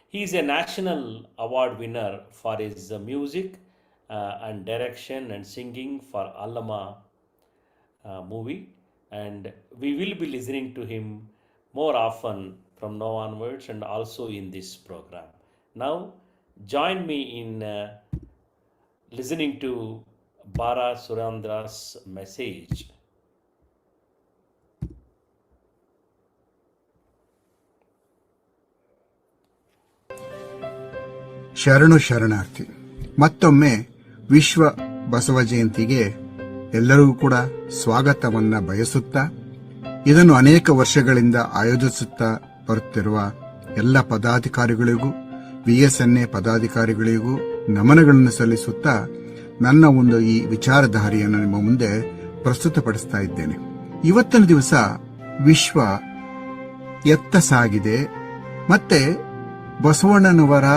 He is a national award winner for his music and direction and singing for Allama movie, and we will be listening to him more often from now onwards and also in this program. Now, join me in listening to Bara Surendra's message. ಶರಣು ಶರಣಾರ್ಥಿ. ಮತ್ತೊಮ್ಮೆ ವಿಶ್ವ ಬಸವ ಜಯಂತಿಗೆ ಎಲ್ಲರಿಗೂ ಕೂಡ ಸ್ವಾಗತವನ್ನ ಬಯಸುತ್ತಾ, ಇದನ್ನು ಅನೇಕ ವರ್ಷಗಳಿಂದ ಆಯೋಜಿಸುತ್ತಾ ಬರುತ್ತಿರುವ ಎಲ್ಲ ಪದಾಧಿಕಾರಿಗಳಿಗೂ, VSNA ಪದಾಧಿಕಾರಿಗಳಿಗೂ ನಮನಗಳನ್ನು ಸಲ್ಲಿಸುತ್ತಾ ನನ್ನ ಒಂದು ಈ ವಿಚಾರಧಾರೆಯನ್ನು ನಿಮ್ಮ ಮುಂದೆ ಪ್ರಸ್ತುತಪಡಿಸ್ತಾ ಇದ್ದೇನೆ. ಇವತ್ತಿನ ದಿವಸ ವಿಶ್ವ ಎತ್ತ ಸಾಗಿದೆ, ಮತ್ತೆ ಬಸವಣ್ಣನವರ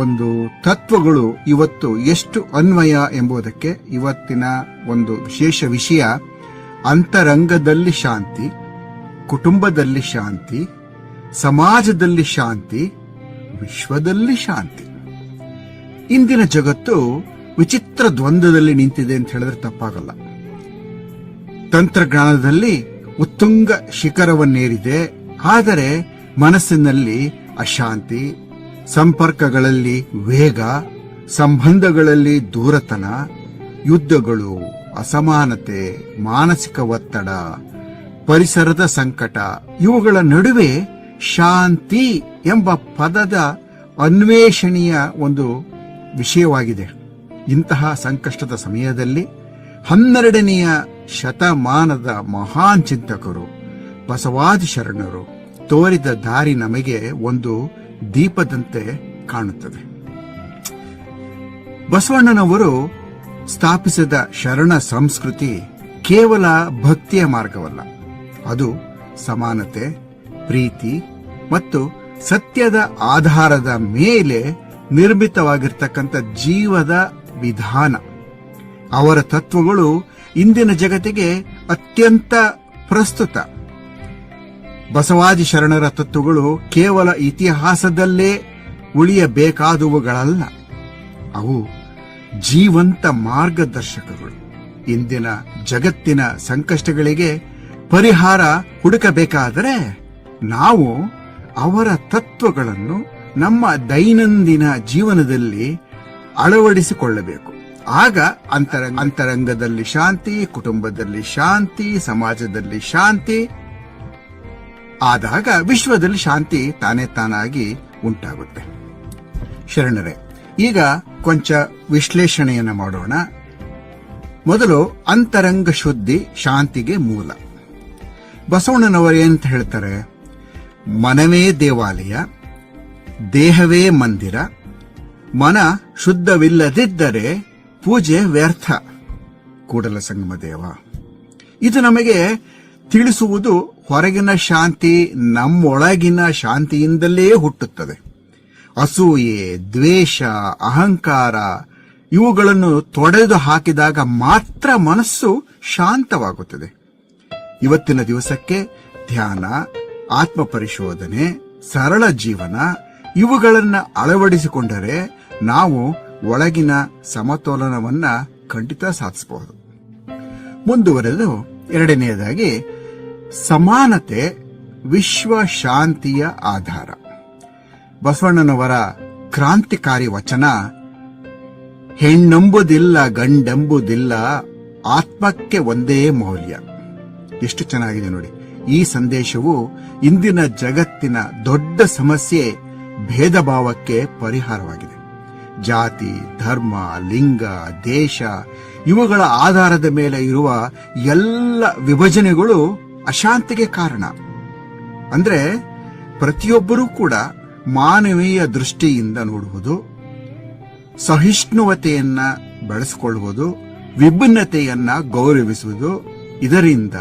ಒಂದು ತತ್ವಗಳು ಇವತ್ತು ಎಷ್ಟು ಅನ್ವಯ ಎಂಬುದಕ್ಕೆ ಇವತ್ತಿನ ಒಂದು ವಿಶೇಷ ವಿಷಯ ಅಂತರಂಗದಲ್ಲಿ ಶಾಂತಿ, ಕುಟುಂಬದಲ್ಲಿ ಶಾಂತಿ, ಸಮಾಜದಲ್ಲಿ ಶಾಂತಿ, ವಿಶ್ವದಲ್ಲಿ ಶಾಂತಿ. ಇಂದಿನ ಜಗತ್ತು ವಿಚಿತ್ರ ದ್ವಂದ್ವದಲ್ಲಿ ನಿಂತಿದೆ ಅಂತ ಹೇಳಿದ್ರೆ ತಪ್ಪಾಗಲ್ಲ. ತಂತ್ರಜ್ಞಾನದಲ್ಲಿ ಉತ್ತುಂಗ ಶಿಖರವನ್ನೇರಿದೆ, ಆದರೆ ಮನಸ್ಸಿನಲ್ಲಿ ಅಶಾಂತಿ, ಸಂಪರ್ಕಗಳಲ್ಲಿ ವೇಗ, ಸಂಬಂಧಗಳಲ್ಲಿ ದೂರತನ, ಯುದ್ಧಗಳು, ಅಸಮಾನತೆ, ಮಾನಸಿಕ ಒತ್ತಡ, ಪರಿಸರದ ಸಂಕಟ, ಇವುಗಳ ನಡುವೆ ಶಾಂತಿ ಎಂಬ ಪದದ ಅನ್ವೇಷಣೆಯ ಒಂದು ವಿಷಯವಾಗಿದೆ. ಇಂತಹ ಸಂಕಷ್ಟದ ಸಮಯದಲ್ಲಿ 12ನೆಯ ಶತಮಾನದ ಮಹಾನ್ ಚಿಂತಕರು ಬಸವಾದಿ ಶರಣರು ತೋರಿದ ದಾರಿ ನಮಗೆ ಒಂದು ದೀಪದಂತೆ ಕಾಣುತ್ತದೆ. ಬಸವಣ್ಣನವರು ಸ್ಥಾಪಿಸಿದ ಶರಣ ಸಂಸ್ಕೃತಿ ಕೇವಲ ಭಕ್ತಿಯ ಮಾರ್ಗವಲ್ಲ, ಅದು ಸಮಾನತೆ, ಪ್ರೀತಿ ಮತ್ತು ಸತ್ಯದ ಆಧಾರದ ಮೇಲೆ ನಿರ್ಮಿತವಾಗಿರ್ತಕ್ಕಂಥ ಜೀವದ ವಿಧಾನ. ಅವರ ತತ್ವಗಳು ಇಂದಿನ ಜಗತ್ತಿಗೆ ಅತ್ಯಂತ ಪ್ರಸ್ತುತ. ಬಸವಾದಿ ಶರಣರ ತತ್ವಗಳು ಕೇವಲ ಇತಿಹಾಸದಲ್ಲೇ ಉಳಿಯಬೇಕಾದವುಗಳಲ್ಲ, ಅವು ಜೀವಂತ ಮಾರ್ಗದರ್ಶಕಗಳು. ಇಂದಿನ ಜಗತ್ತಿನ ಸಂಕಷ್ಟಗಳಿಗೆ ಪರಿಹಾರ ಹುಡುಕಬೇಕಾದರೆ ನಾವು ಅವರ ತತ್ವಗಳನ್ನು ನಮ್ಮ ದೈನಂದಿನ ಜೀವನದಲ್ಲಿ ಅಳವಡಿಸಿಕೊಳ್ಳಬೇಕು. ಆಗ ಅಂತರಂಗದಲ್ಲಿ ಶಾಂತಿ, ಕುಟುಂಬದಲ್ಲಿ ಶಾಂತಿ, ಸಮಾಜದಲ್ಲಿ ಶಾಂತಿ ಆದಾಗ ವಿಶ್ವದಲ್ಲಿ ಶಾಂತಿ ತಾನೇ ತಾನಾಗಿ ಉಂಟಾಗುತ್ತೆ. ಶರಣರೇ, ಈಗ ಕೊಂಚ ವಿಶ್ಲೇಷಣೆಯನ್ನು ಮಾಡೋಣ. ಮೊದಲು ಅಂತರಂಗ ಶುದ್ಧಿ ಶಾಂತಿಗೆ ಮೂಲ. ಬಸವಣ್ಣನವರು ಏನಂತ ಹೇಳ್ತಾರೆ? ಮನವೇ ದೇವಾಲಯ, ದೇಹವೇ ಮಂದಿರ, ಮನ ಶುದ್ಧವಿಲ್ಲದಿದ್ದರೆ ಪೂಜೆ ವ್ಯರ್ಥ. ಕೂಡಲ ಸಂಗಮ ದೇವ. ಇದು ನಮಗೆ ತಿಳಿಸುವುದು ಹೊರಗಿನ ಶಾಂತಿ ನಮ್ಮೊಳಗಿನ ಶಾಂತಿಯಿಂದಲೇ ಹುಟ್ಟುತ್ತದೆ. ಅಸೂಯೆ, ದ್ವೇಷ, ಅಹಂಕಾರ ಇವುಗಳನ್ನು ತೊಡೆದು ಹಾಕಿದಾಗ ಮಾತ್ರ ಮನಸ್ಸು ಶಾಂತವಾಗುತ್ತದೆ. ಇವತ್ತಿನ ದಿವಸಕ್ಕೆ ಧ್ಯಾನ, ಆತ್ಮ ಪರಿಶೋಧನೆ, ಸರಳ ಜೀವನ ಇವುಗಳನ್ನು ಅಳವಡಿಸಿಕೊಂಡರೆ ನಾವು ಒಳಗಿನ ಸಮತೋಲನವನ್ನ ಖಂಡಿತ ಸಾಧಿಸಬಹುದು. ಮುಂದುವರೆದು ಎರಡನೆಯದಾಗಿ ಸಮಾನತೆ ವಿಶ್ವ ಶಾಂತಿಯ ಆಧಾರ. ಬಸವಣ್ಣನವರ ಕ್ರಾಂತಿಕಾರಿ ವಚನ, ಹೆಣ್ಣೆಂಬುದಿಲ್ಲ ಗಂಡೆಂಬುದಿಲ್ಲ, ಆತ್ಮಕ್ಕೆ ಒಂದೇ ಮೌಲ್ಯ. ಎಷ್ಟು ಚೆನ್ನಾಗಿದೆ ನೋಡಿ. ಈ ಸಂದೇಶವು ಇಂದಿನ ಜಗತ್ತಿನ ದೊಡ್ಡ ಸಮಸ್ಯೆ ಭೇದ ಭಾವಕ್ಕೆ ಪರಿಹಾರವಾಗಿದೆ. ಜಾತಿ, ಧರ್ಮ, ಲಿಂಗ, ದೇಶ ಇವುಗಳ ಆಧಾರದ ಮೇಲೆ ಇರುವ ಎಲ್ಲ ವಿಭಜನೆಗಳು ಅಶಾಂತಿಗೆ ಕಾರಣ. ಅಂದ್ರೆ ಪ್ರತಿಯೊಬ್ಬರೂ ಕೂಡ ಮಾನವೀಯ ದೃಷ್ಟಿಯಿಂದ ನೋಡುವುದು, ಸಹಿಷ್ಣುವತೆಯನ್ನ ಬೆಳೆಸಿಕೊಳ್ಳುವುದು, ವಿಭಿನ್ನತೆಯನ್ನ ಗೌರವಿಸುವುದು, ಇದರಿಂದ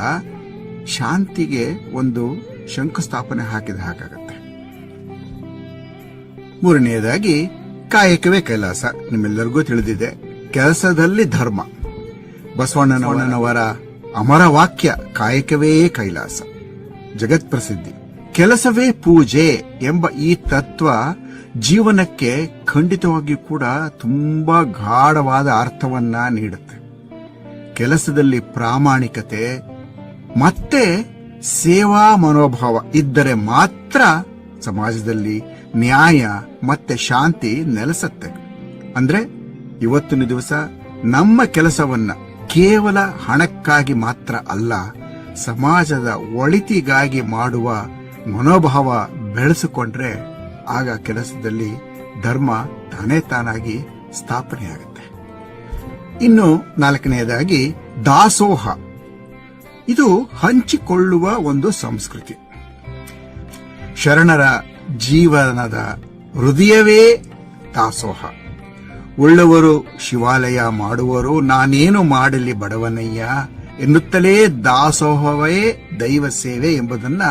ಶಾಂತಿಗೆ ಒಂದು ಶಂಕುಸ್ಥಾಪನೆ ಹಾಕಿದ ಹಾಗಾಗತ್ತೆ. ಮೂರನೆಯದಾಗಿ ಕಾಯಕವೇ ಕೈಲಾಸ. ನಿಮ್ಮೆಲ್ಲರಿಗೂ ತಿಳಿದಿದೆ, ಕೆಲಸದಲ್ಲಿ ಧರ್ಮ. ಬಸವಣ್ಣನವರ ಅಮರ ವಾಕ್ಯ ಕಾಯಕವೇ ಕೈಲಾಸ, ಜಗತ್ಪ್ರಸಿದ್ಧಿ. ಕೆಲಸವೇ ಪೂಜೆ ಎಂಬ ಈ ತತ್ವ ಜೀವನಕ್ಕೆ ಖಂಡಿತವಾಗಿಯೂ ಕೂಡ ತುಂಬಾ ಗಾಢವಾದ ಅರ್ಥವನ್ನ ನೀಡುತ್ತೆ. ಕೆಲಸದಲ್ಲಿ ಪ್ರಾಮಾಣಿಕತೆ ಮತ್ತೆ ಸೇವಾ ಮನೋಭಾವ ಇದ್ದರೆ ಮಾತ್ರ ಸಮಾಜದಲ್ಲಿ ನ್ಯಾಯ ಮತ್ತೆ ಶಾಂತಿ ನೆಲೆಸುತ್ತೆ. ಅಂದ್ರೆ ಇವತ್ತಿನ ದಿವಸ ನಮ್ಮ ಕೆಲಸವನ್ನ ಕೇವಲ ಹಣಕ್ಕಾಗಿ ಮಾತ್ರ ಅಲ್ಲ, ಸಮಾಜದ ಒಳಿತಿಗಾಗಿ ಮಾಡುವ ಮನೋಭಾವ ಬೆಳೆಸಿಕೊಂಡ್ರೆ ಆಗ ಕೆಲಸದಲ್ಲಿ ಧರ್ಮ ತಾನೇ ತಾನಾಗಿ ಸ್ಥಾಪನೆಯಾಗುತ್ತೆ. ಇನ್ನು ನಾಲ್ಕನೆಯದಾಗಿ ದಾಸೋಹ. ಇದು ಹಂಚಿಕೊಳ್ಳುವ ಒಂದು ಸಂಸ್ಕೃತಿ. ಶರಣರ ಜೀವನದ ಹೃದಯವೇ ದಾಸೋಹ. ಉಳ್ಳವರು ಶಿವಾಲಯ ಮಾಡುವರು, ನಾನೇನು ಮಾಡಲಿ ಬಡವನಯ್ಯ ಎನ್ನುತ್ತಲೇ ದಾಸೋಹವೇ ದೈವ ಸೇವೆ ಎಂಬುದನ್ನ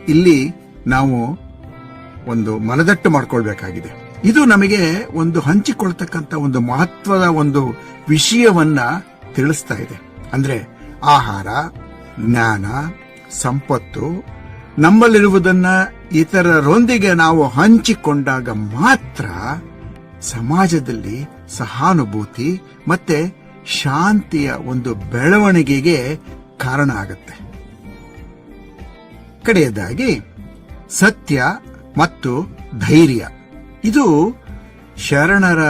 ಇಲ್ಲಿ ನಾವು ಒಂದು ಮನದಟ್ಟು ಮಾಡಿಕೊಳ್ಬೇಕಾಗಿದೆ. ಇದು ನಮಗೆ ಒಂದು ಹಂಚಿಕೊಳ್ತಕ್ಕಂಥ ಒಂದು ಮಹತ್ವದ ಒಂದು ವಿಷಯವನ್ನ ತಿಳಿಸ್ತಾ ಇದೆ. ಅಂದ್ರೆ ಆಹಾರ, ಜ್ಞಾನ, ಸಂಪತ್ತು ನಮ್ಮಲ್ಲಿರುವುದನ್ನ ಇತರರೊಂದಿಗೆ ನಾವು ಹಂಚಿಕೊಂಡಾಗ ಮಾತ್ರ ಸಮಾಜದಲ್ಲಿ ಸಹಾನುಭೂತಿ ಮತ್ತೆ ಶಾಂತಿಯ ಒಂದು ಬೆಳವಣಿಗೆಗೆ ಕಾರಣ ಆಗುತ್ತೆ. ಕಡೆಯದಾಗಿ ಸತ್ಯ ಮತ್ತು ಧೈರ್ಯ. ಇದು ಶರಣರ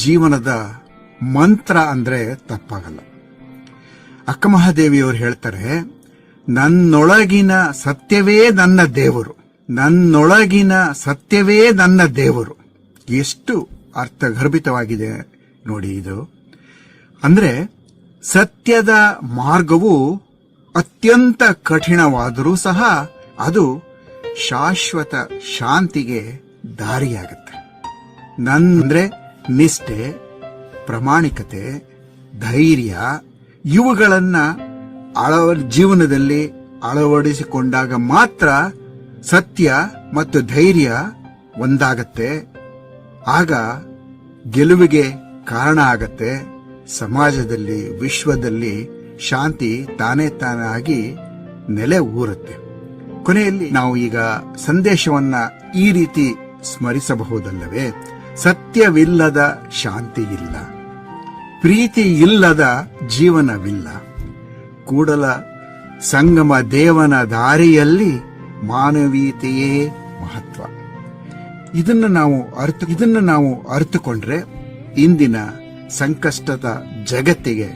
ಜೀವನದ ಮಂತ್ರ ಅಂದ್ರೆ ತಪ್ಪಾಗಲ್ಲ. ಅಕ್ಕಮಹಾದೇವಿಯವರು ಹೇಳ್ತಾರೆ, ನನ್ನೊಳಗಿನ ಸತ್ಯವೇ ನನ್ನ ದೇವರು, ನನ್ನೊಳಗಿನ ಸತ್ಯವೇ ನನ್ನ ದೇವರು. ಎಷ್ಟು ಅರ್ಥಗರ್ಭಿತವಾಗಿದೆ ನೋಡಿ ಇದು. ಅಂದ್ರೆ ಸತ್ಯದ ಮಾರ್ಗವು ಅತ್ಯಂತ ಕಠಿಣವಾದರೂ ಸಹ ಅದು ಶಾಶ್ವತ ಶಾಂತಿಗೆ ದಾರಿಯಾಗುತ್ತೆ. ಅಂದ್ರೆ ನಿಷ್ಠೆ, ಪ್ರಾಮಾಣಿಕತೆ, ಧೈರ್ಯ ಇವುಗಳನ್ನ ಜೀವನದಲ್ಲಿ ಅಳವಡಿಸಿಕೊಂಡಾಗ ಮಾತ್ರ ಸತ್ಯ ಮತ್ತು ಧೈರ್ಯ ಒಂದಾಗತ್ತೆ. ಆಗ ಗೆಲುವಿಗೆ ಕಾರಣ ಆಗತ್ತೆ. ಸಮಾಜದಲ್ಲಿ, ವಿಶ್ವದಲ್ಲಿ ಶಾಂತಿ ತಾನೇ ತಾನಾಗಿ ನೆಲೆ ಊರುತ್ತೆ. ಕೊನೆಯಲ್ಲಿ ನಾವು ಈಗ ಸಂದೇಶವನ್ನ ಈ ರೀತಿ ಸ್ಮರಿಸಬಹುದಲ್ಲವೇ? ಸತ್ಯವಿಲ್ಲದ ಶಾಂತಿ ಇಲ್ಲ, ಪ್ರೀತಿ ಇಲ್ಲದ ಜೀವನವಿಲ್ಲ. ಕೂಡಲ ಸಂಗಮ ದೇವನ ದಾರಿಯಲ್ಲಿ ಮಾನವೀಯತೆಯೇ ಮಹತ್ವ. ಇದನ್ನು ನಾವು ಅರಿತುಕೊಂಡ್ರೆ ಇಂದಿನ ಸಂಕಷ್ಟದ ಜಗತ್ತಿಗೆ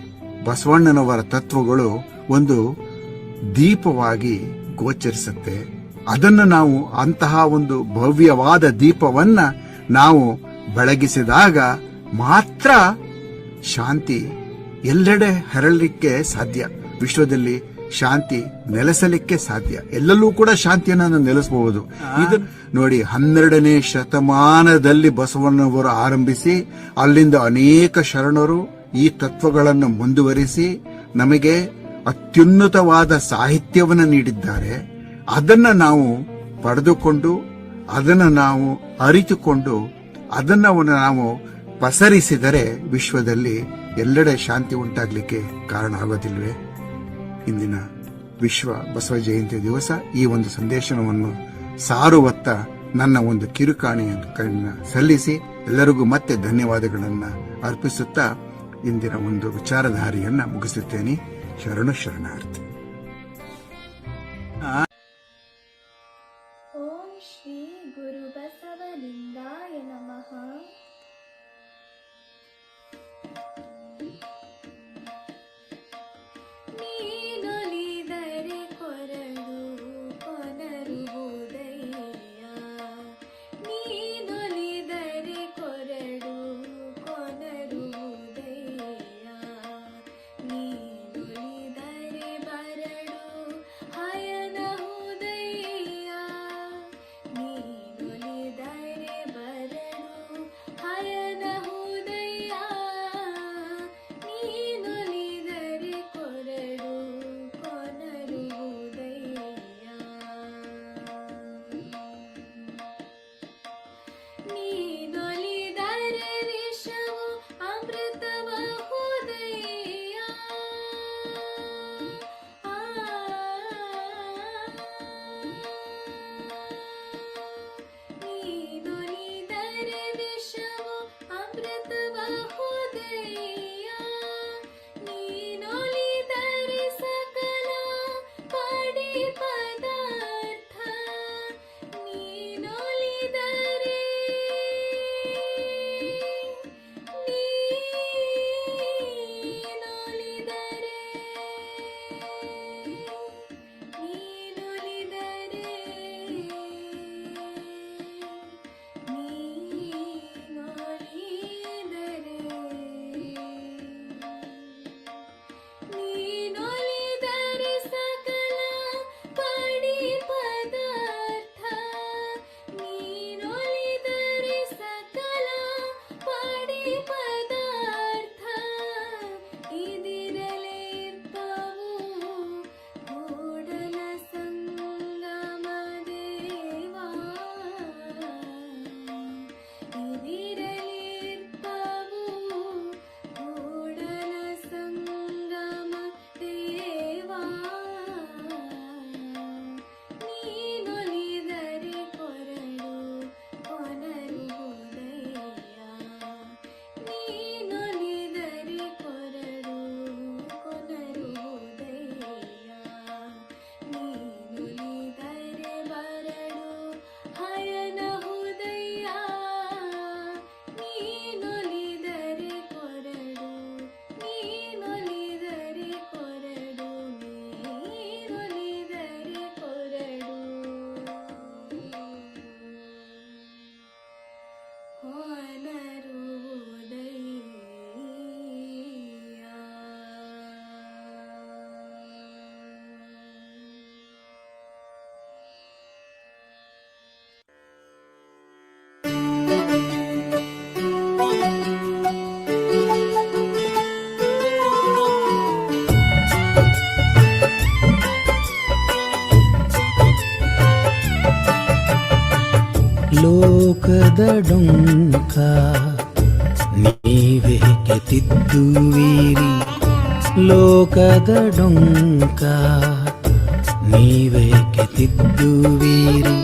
ಬಸವಣ್ಣನವರ ತತ್ವಗಳು ಒಂದು ದೀಪವಾಗಿ ಗೋಚರಿಸುತ್ತೆ. ಅದನ್ನು ನಾವು ಅಂತಹ ಒಂದು ಭವ್ಯವಾದ ದೀಪವನ್ನ ನಾವು ಬೆಳಗಿಸಿದಾಗ ಮಾತ್ರ ಶಾಂತಿ ಎಲ್ಲೆಡೆ ಹರಳಲಿಕ್ಕೆ ಸಾಧ್ಯ. ವಿಶ್ವದಲ್ಲಿ ಶಾಂತಿ ನೆಲೆಸಲಿಕ್ಕೆ ಸಾಧ್ಯ. ಎಲ್ಲಲ್ಲೂ ಕೂಡ ಶಾಂತಿಯನ್ನು ನೆಲೆಸಬಹುದು. ಇದು ನೋಡಿ, 12ನೇ ಶತಮಾನದಲ್ಲಿ ಬಸವಣ್ಣನವರು ಆರಂಭಿಸಿ ಅಲ್ಲಿಂದ ಅನೇಕ ಶರಣರು ಈ ತತ್ವಗಳನ್ನು ಮುಂದುವರಿಸಿ ನಮಗೆ ಅತ್ಯುನ್ನತವಾದ ಸಾಹಿತ್ಯವನ್ನು ನೀಡಿದ್ದಾರೆ. ಅದನ್ನ ನಾವು ಪಡೆದುಕೊಂಡು, ಅದನ್ನು ನಾವು ಅರಿತುಕೊಂಡು, ಅದನ್ನು ನಾವು ಪಸರಿಸಿದರೆ ವಿಶ್ವದಲ್ಲಿ ಎಲ್ಲೆಡೆ ಶಾಂತಿ ಉಂಟಾಗ್ಲಿಕ್ಕೆ ಕಾರಣ ಆಗೋದಿಲ್ವೇ? ಇಂದಿನ ವಿಶ್ವ ಬಸವ ಜಯಂತಿ ದಿವಸ ಈ ಒಂದು ಸಂದೇಶವನ್ನು ಸಾರುವತ್ತ ನನ್ನ ಒಂದು ಕಿರುಕಾಣಿಯನ್ನು ಸಲ್ಲಿಸಿ ಎಲ್ಲರಿಗೂ ಮತ್ತೆ ಧನ್ಯವಾದಗಳನ್ನು ಅರ್ಪಿಸುತ್ತಾ ಇಂದಿನ ಒಂದು ವಿಚಾರಧಾರೆಯನ್ನ ಮುಗಿಸುತ್ತೇನೆ. ಶರಣು ಶರಣಾರ್ಥಿ. ಓಂ ಶ್ರೀ ಗುರು ಬಸವಲಿಂಗಾಯ ನಮಃ. ನೀನೊಲಿದರೆ ಕೊರಡು ಕೊನರುವುದಯ್ಯ, ನೀನೊಲಿದರೆ ಕೊರಡು ಕೊನರುವುದಯ್ಯ, ನೀನೊಲಿದರೆ ಬರಡು ಹಯನಹು ಲೋಕದ ಡೊಂಕ ನೀವೇಕೆ ತಿದ್ದುವಿರಿ ಲೋಕದ ಡೊಂಕ ನೀವೇಕೆ ತಿದ್ದುವಿರಿ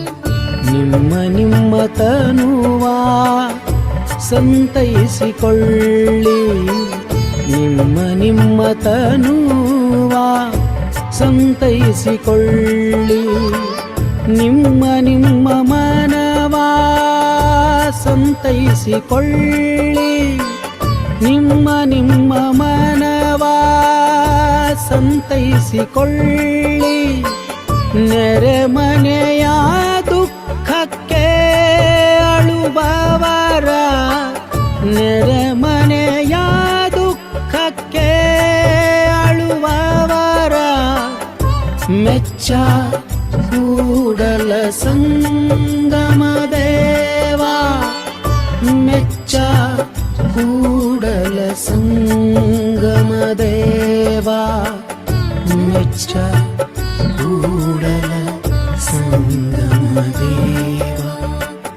ನಿಮ್ಮ ನಿಮ್ಮ ತನುವ ಸಂತೈಸಿಕೊಳ್ಳಿ ನಿಮ್ಮ ನಿಮ್ಮ ತನುವ ಸಂತೈಸಿಕೊಳ್ಳಿ ನಿಮ್ಮ ನಿಮ್ಮ ಮನವ ಸಂತೈಸಿಕೊಳ್ಳಿ ನಿಮ್ಮ ನಿಮ್ಮ ಮನವ ಸಂತೈಸಿಕೊಳ್ಳಿ ನೆರೆಮನೆಯ ದುಃಖಕ್ಕೆ ಅಳುವವರ ನೆರೆಮನೆಯ ದುಃಖಕ್ಕೆ ಅಳುವವರ ಮೆಚ್ಚ Kudala Sangama Deva ಮೆಚ್ಚ Kudala Sangama Deva ಮೆಚ್ಚ Kudala Sangama Deva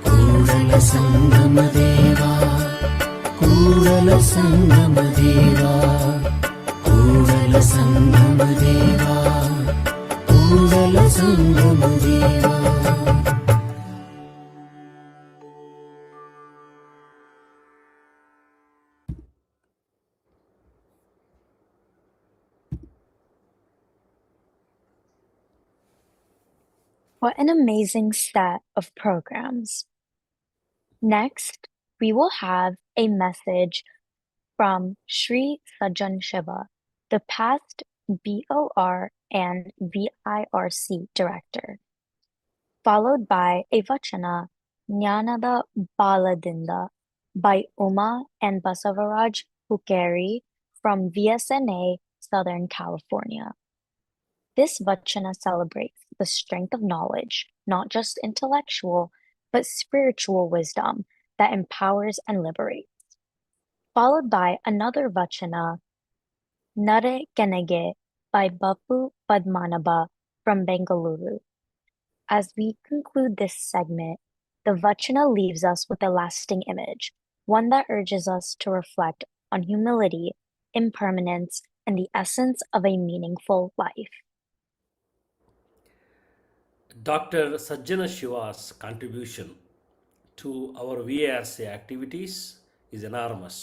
Kudala Sangama Deva Kudala Sangama Deva Kudala Sangama Deva Kudala Sangama Deva. What an amazing set of programs. Next, we will have a message from Sri Sajjan Shiva, the past BOR and VIRC director, followed by a vachana Jnanada Baladinda by Uma and Basavaraj Pukeri from VSNA, Southern California. This vachana celebrates the strength of knowledge, not just intellectual, but spiritual wisdom that empowers and liberates. Followed by another vachana, Nare Kenege by Bapu Padmanabha from Bengaluru. As we conclude this segment, the vachana leaves us with a lasting image, one that urges us to reflect on humility, impermanence, and the essence of a meaningful life. Dr. Sajjana Shiva's contribution to our VARC activities is enormous.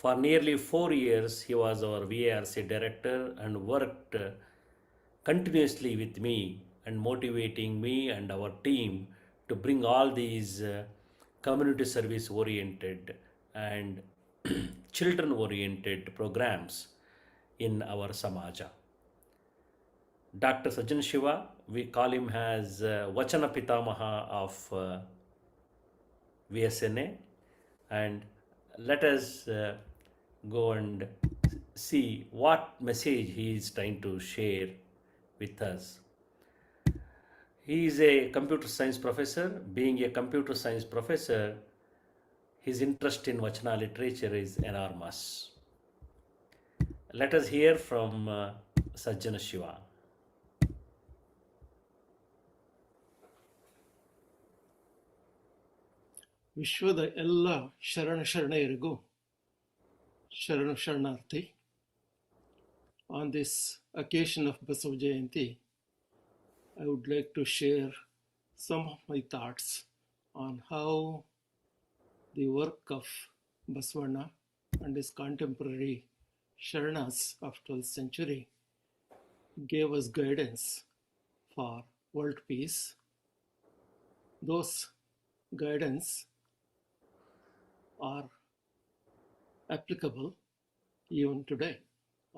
For nearly 4 years, he was our VARC director and worked continuously with me and motivating me and our team to bring all these community service oriented and children oriented programs in our Samaja. Dr. Sajjan Shiva, we call him as Vachana Pitamaha of VSNA, and let us go and see what message he is trying to share with us. He is a computer science professor. Being a computer science professor, his interest in Vachana literature is enormous. Let us hear from Sajjana Shiva. ವಿಶ್ವದ ಎಲ್ಲ ಶರಣೆಯರಿಗೂ ಶರಣು ಶರಣಾರ್ಥಿ. On this occasion of Basava Jayanti, I would like to share some of my thoughts on how the work of Basavana and his contemporary sharanas of 12th century gave us guidance for world peace. Those guidance are applicable even today,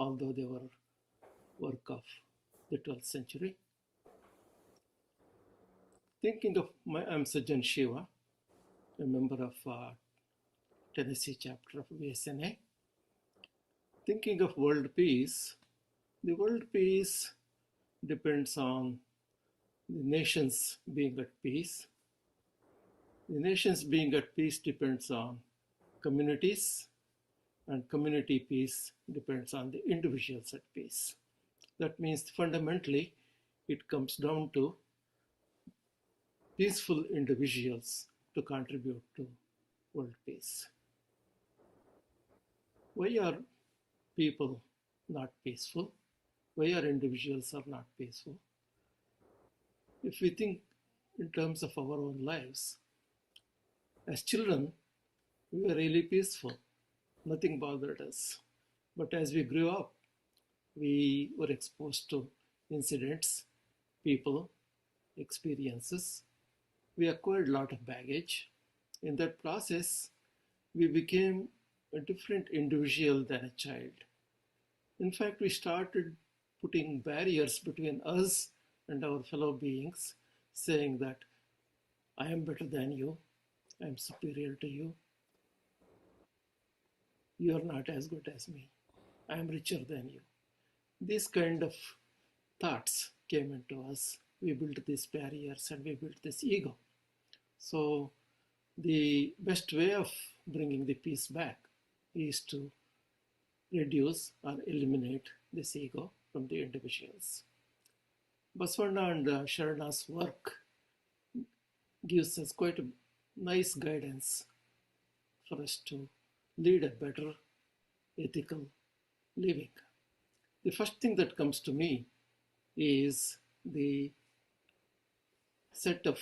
although they were work of the 12th century. Thinking of I'm Sajjan Shiva, a member of Tennessee chapter of VSNA. Thinking of world peace, the world peace depends on the nations being at peace. The nations being at peace depends on communities, and community peace depends on the individuals at peace. That means fundamentally it comes down to peaceful individuals to contribute to world peace. Why are people not peaceful? Why are individuals are not peaceful? If we think in terms of our own lives, as children, we were really peaceful. Nothing bothered us. But as we grew up, we were exposed to incidents, people, experiences. We acquired a lot of baggage. In that process, we became a different individual than a child. In fact, we started putting barriers between us and our fellow beings, saying that I am better than you, I am superior to you, you are not as good as me, I am richer than you. These kind of thoughts came into us. We built these barriers and we built this ego. So the best way of bringing the peace back is to reduce or eliminate this ego from the individuals. Basavana and Sharana's work gives us quite a nice guidance for us to lead a better ethical living. The first thing that comes to me is the set of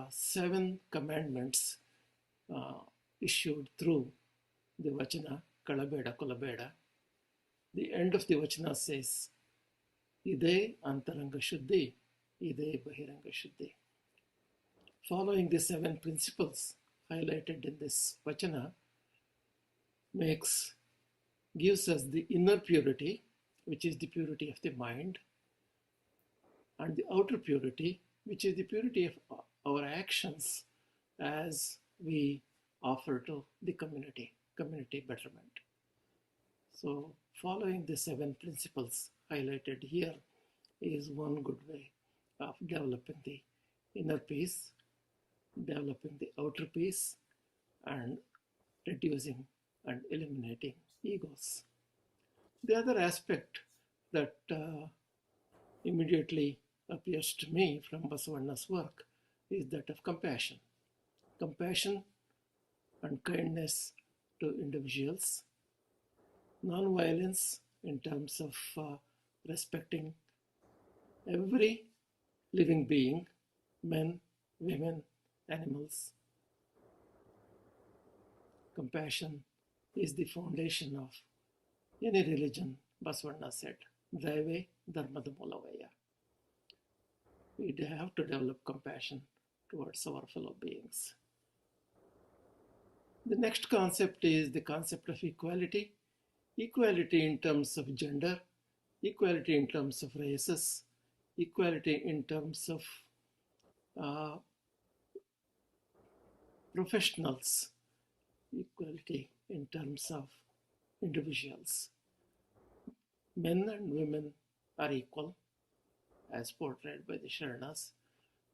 7 commandments issued through the vachana, Kalabeda Kulabeda. The end of the vachana says, Ide Antaranga Shuddhi, Ide Bahiranga Shuddhi. Following the 7 principles highlighted in this vachana gives us the inner purity, which is the purity of the mind, and the outer purity, which is the purity of our actions as we offer to the community betterment. So following the 7 principles highlighted here is one good way of developing the inner peace, developing the outer peace, and reducing and eliminating egos. The other aspect that immediately appears to me from Basavana's work is that of compassion. Compassion and kindness to individuals, non-violence in terms of respecting every living being, men, women, animals. Compassion is the foundation of any religion, Basavana said. Daive dharmada moolavaya. We have to develop compassion towards our fellow beings. The next concept is the concept of equality. Equality in terms of gender, equality in terms of races, equality in terms of professionals, equality in terms of individuals. Men and women are equal, as portrayed by the sharanas.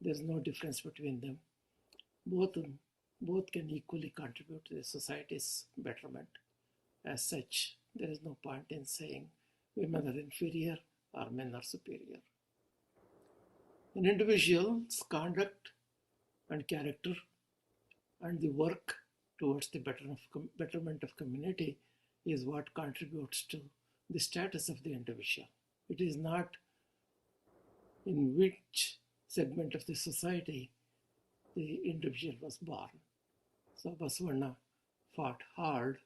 There's no difference between them. Both can equally contribute to the society's betterment. As such, there is no point in saying women are inferior or men are superior. An individual's conduct and character and the work towards the betterment of community is what contributes to the status of the individual. It is not in which segment of the society the individual was born. So Basavana fought hard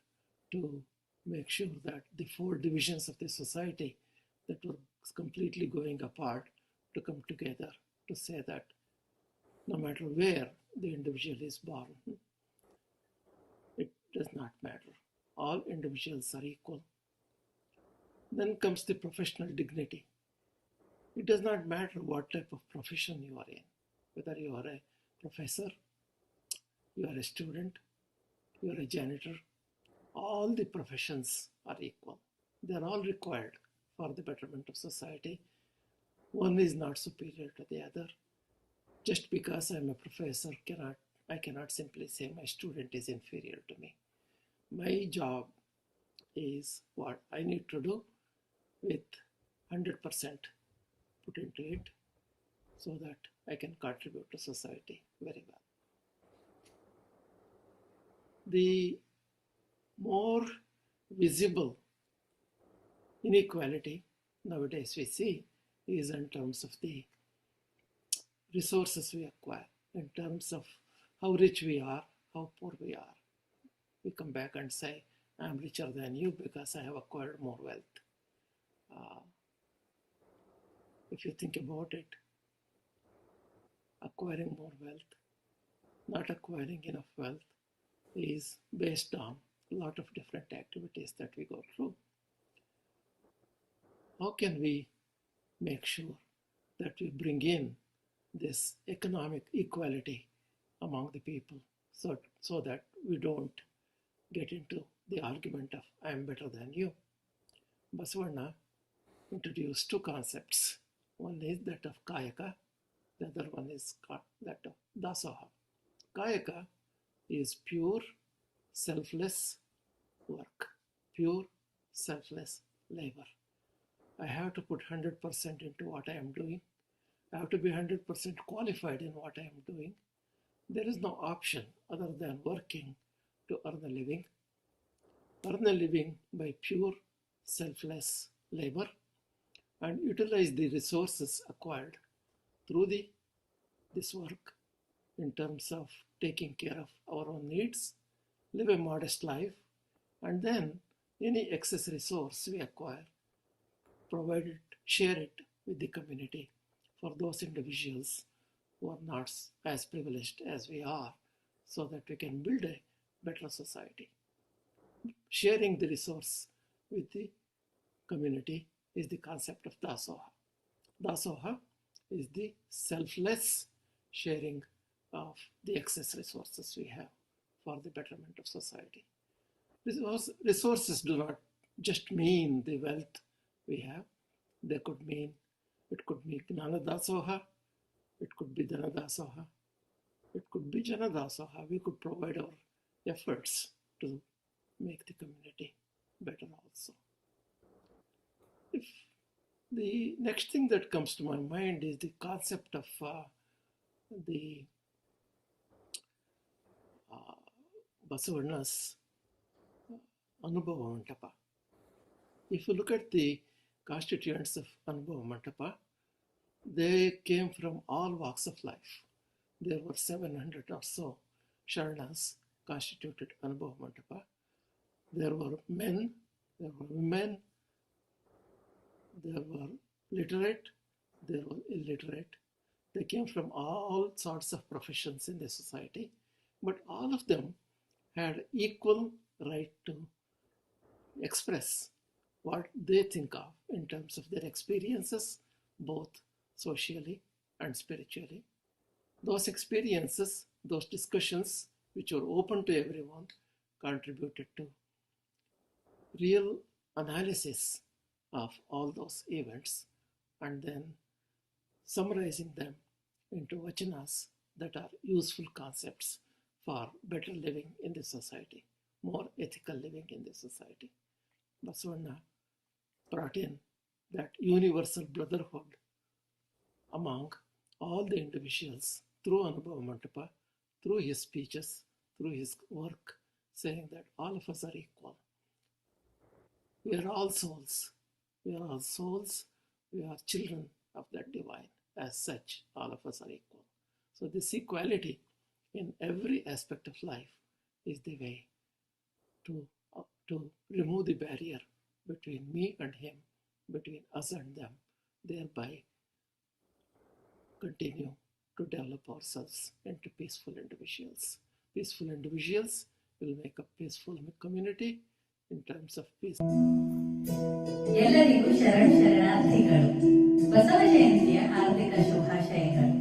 to make sure that the 4 divisions of the society that were completely going apart to come together to say that no matter where the individual is born, it does not matter. All individuals are equal. Then comes the professional dignity. It does not matter what type of profession you are in, whether you are a professor, you are a student, you are a janitor. All the professions are equal. They are all required for the betterment of society. One is not superior to the other. Just because I'm a professor, I cannot simply say my student is inferior to me. My job is what I need to do with 100% put into it, so that I can contribute to society very well. The more visible inequality nowadays we see is in terms of the resources we acquire, in terms of how rich we are, how poor we are. We come back and say, I'm richer than you because I have acquired more wealth. If you think about it, acquiring more wealth, not acquiring enough wealth is based on a lot of different activities that we go through. How can we make sure that we bring in this economic equality among the people so that we don't get into the argument of I am better than you? Basavana introduced two concepts. One is that of kayaka, the other one is that of dasoha. Kayaka is pure, selfless work, pure, selfless labor. I have to put 100% into what I am doing. I have to be 100% qualified in what I am doing. There is no option other than working to earn a living. Earn a living by pure, selfless labor and utilize the resources acquired through this work in terms of taking care of our own needs, live a modest life, and then any excess resource we acquire, provide it, share it with the community for those individuals who are not as privileged as we are, so that we can build a better society. Sharing the resource with the community is the concept of dasoha. Dasoha is the selfless sharing of the excess resources we have for the betterment of society. Resources do not just mean the wealth we have. It could be Gnana Dasoha, it could be Dana Dasoha, it could be Jana Dasoha. We could provide our efforts to make the community better also. If the next thing that comes to my mind is the concept of the Basavana's Anubhava Mantapa. If you look at the constituents of Anubhava Mantapa, they came from all walks of life. There were 700 or so sharanas constituted Anubhava Mantapa. There were men, there were women, there were literate, there were illiterate. They came from all sorts of professions in the society, but all of them had equal right to express what they think of in terms of their experiences, both socially and spiritually. Those experiences, those discussions, which were open to everyone, contributed to real analysis of all those events and then summarizing them into vachanas that are useful concepts for better living in the society, more ethical living in the society. Basavana brought in that universal brotherhood among all the individuals through Anubhava Mantapa, through his speeches, through his work, saying that all of us are equal. We are all souls. We are all souls. We are children of that divine. As such, all of us are equal. So this equality in every aspect of life is the way to remove the barrier between me and him, between us and them, thereby continue to develop ourselves into peaceful individuals. Peaceful individuals will make a peaceful community in terms of peace. ಎಲ್ಲರಿಗೂ ಶರಣು ಶರಣಾರ್ಥಿಗಳು. ಬಸವ ಜಯಂತಿಯ ಹಾರ್ದಿಕ ಶುಭಾಶಯಗಳು.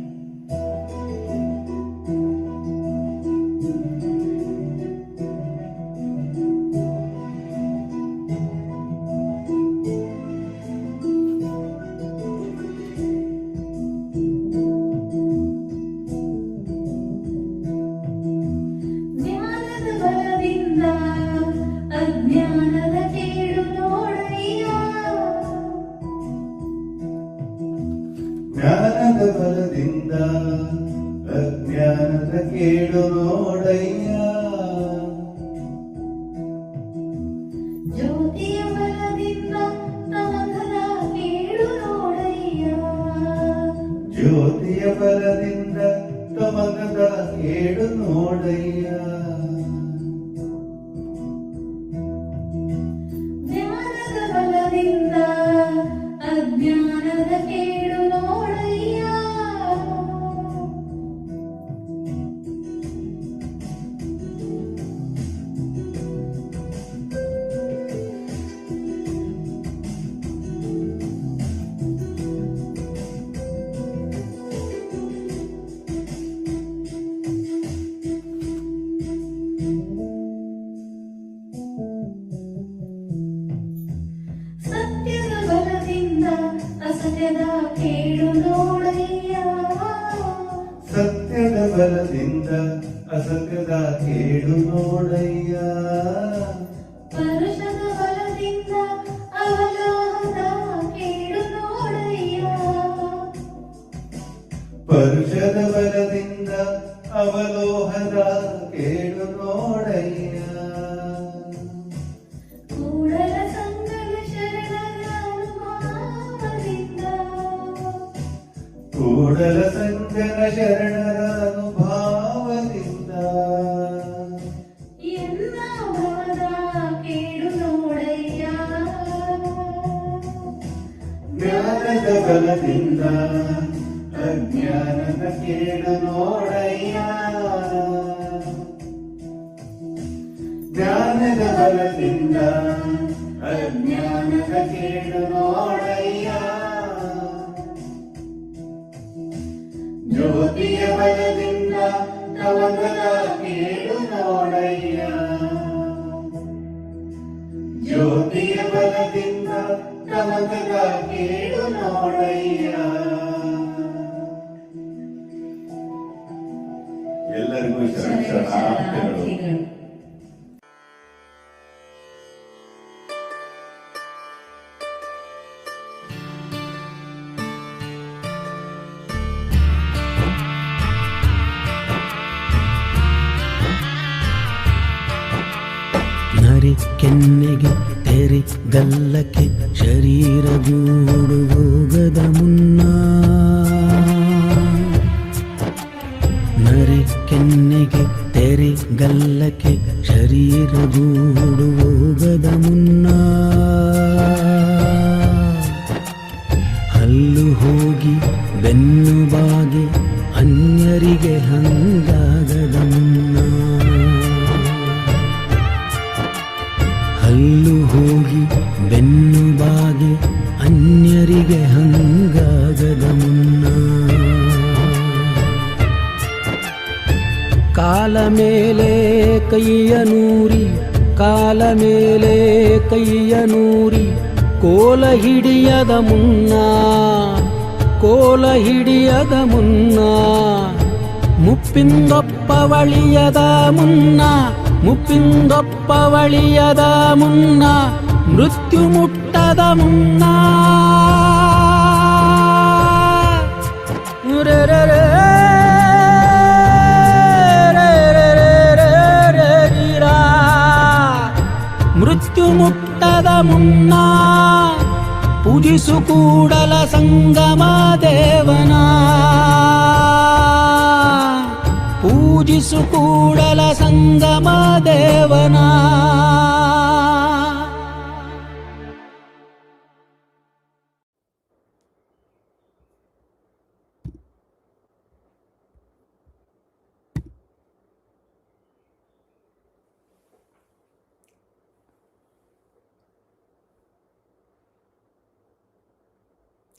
ಜ್ಞಾನದ ಬಲದಿಂದ ಅಜ್ಞಾನದ ಕೇಡು ನೋಡಯ್ಯ ಜ್ಯೋತಿಯ ಬಲದಿಂದ ತಮಗದ ಕೇಡು ನೋಡಯ್ಯ ಜ್ಯೋತಿಯ ಬಲದಿಂದ ತಮಗದ ಕೇಡು ನೋಡಯ್ಯ ಜ್ಞಾನದ ಬಲದಿಂದ ಅಜ್ಞಾನದ ಕೇಡು ನೋಡಯ್ಯ ಸತ್ಯದ ಬಲದಿಂದ ಅಸತ್ಯದ ಕೇಡು ನೋಡಯ್ಯ ಸತ್ಯದ ಬಲದಿಂದ ಅಸತ್ಯದ ಕೇಡು ನೋಡಯ್ಯ ಪರುಷದ ಬಲದಿಂದ ಅವಲೋಹದ ಕೇಡು ನೋಡಯ್ಯ ಪರುಷದ ಬಲದಿಂದ ಅವಲೋಹದ ಕೇಡು ನೋಡಯ್ಯ ಕೂಡಲ ಸಂಗಡ ಶರಣರ ಅನುಭಾವದಿಂದ ಕೂಡಲ ಸಂಗನ ಶರಣರ ಅನುಭಾವದಿಂದ ಎಲ್ಲ ಭವದ ಕೇಡು ನೋಡಯ್ಯ ಜ್ಞಾನದ ಬಲದಿಂದ ಅಜ್ಞಾನದ ಕೇಡು ನೋಡಯ್ಯ ಜ್ಞಾನದ ಬಲದಿಂದ ಅಜ್ಞಾನದ ಕೇಡು ನೋಡಯ್ಯ ಜ್ಯೋತಿಯ ಬಲದಿಂದ ತಮಗದ ಕೇಡು ನೋಡಯ್ಯ ಜ್ಯೋತಿಯ ಬಲದಿಂದ ತಮಗದ ಕೇಡು ನೋಡಯ್ಯ ಎಲ್ಲರಿಗೂ ಶರಣಾರ್ಥಿಗಳು. ನರಿ ಕೆನ್ನೆಗೆ ತೆರಿ ಗಲ್ಲಕ್ಕೆ ಶರೀರ ಗೂಡು ಹೋಗದ ಮುನ್ನ ನರಿ ಕೆನ್ನೆಗೆ ತೆರಿ ಗಲ್ಲಕ್ಕೆ ಶರೀರ ಗೂಡು ಹೋಗದ ಮುನ್ನ ಹಲ್ಲು ಹೋಗಿ ಬೆನ್ನು ಬಾಗಿ ಅನ್ಯರಿಗೆ ಹಂಗಾಗದ ಮುನ್ನ ಹಲ್ಲು ಹೋಗಿ ಬೆನ್ನು ಬಾಗಿ ಅನ್ಯರಿಗೆ ಹಂಗಾಗದ ಮುನ್ನ ಕಾಲ ಮೇಲೆ ಕೈಯ ನೂರಿ ಕಾಲ ಮೇಲೆ ಕೈಯ ನೂರಿ ಕೋಲ ಹಿಡಿಯದ ಮುನ್ನ ಕೋಲ ಹಿಡಿಯದ ಮುನ್ನ ಮುಪ್ಪಿಂದೊಪ್ಪವಳಿಯದ ಮುನ್ನ ಮುಪ್ಪಿಂದೊಪ್ಪವಳಿಯದ ಮುನ್ನ ಮೃತ್ಯು ಮುಟ್ಟದ ಮುನ್ನ ರೇ ರೇ ರೇ ಮೃತ್ಯು ಮುಟ್ಟದ ಮುನ್ನ ಪೂಜಿಸು ಕೂಡಲ ಸಂಗಮ ದೇವನ ಪೂಜಿಸು ಕೂಡಲ ಸಂಗಮ ದೇವನ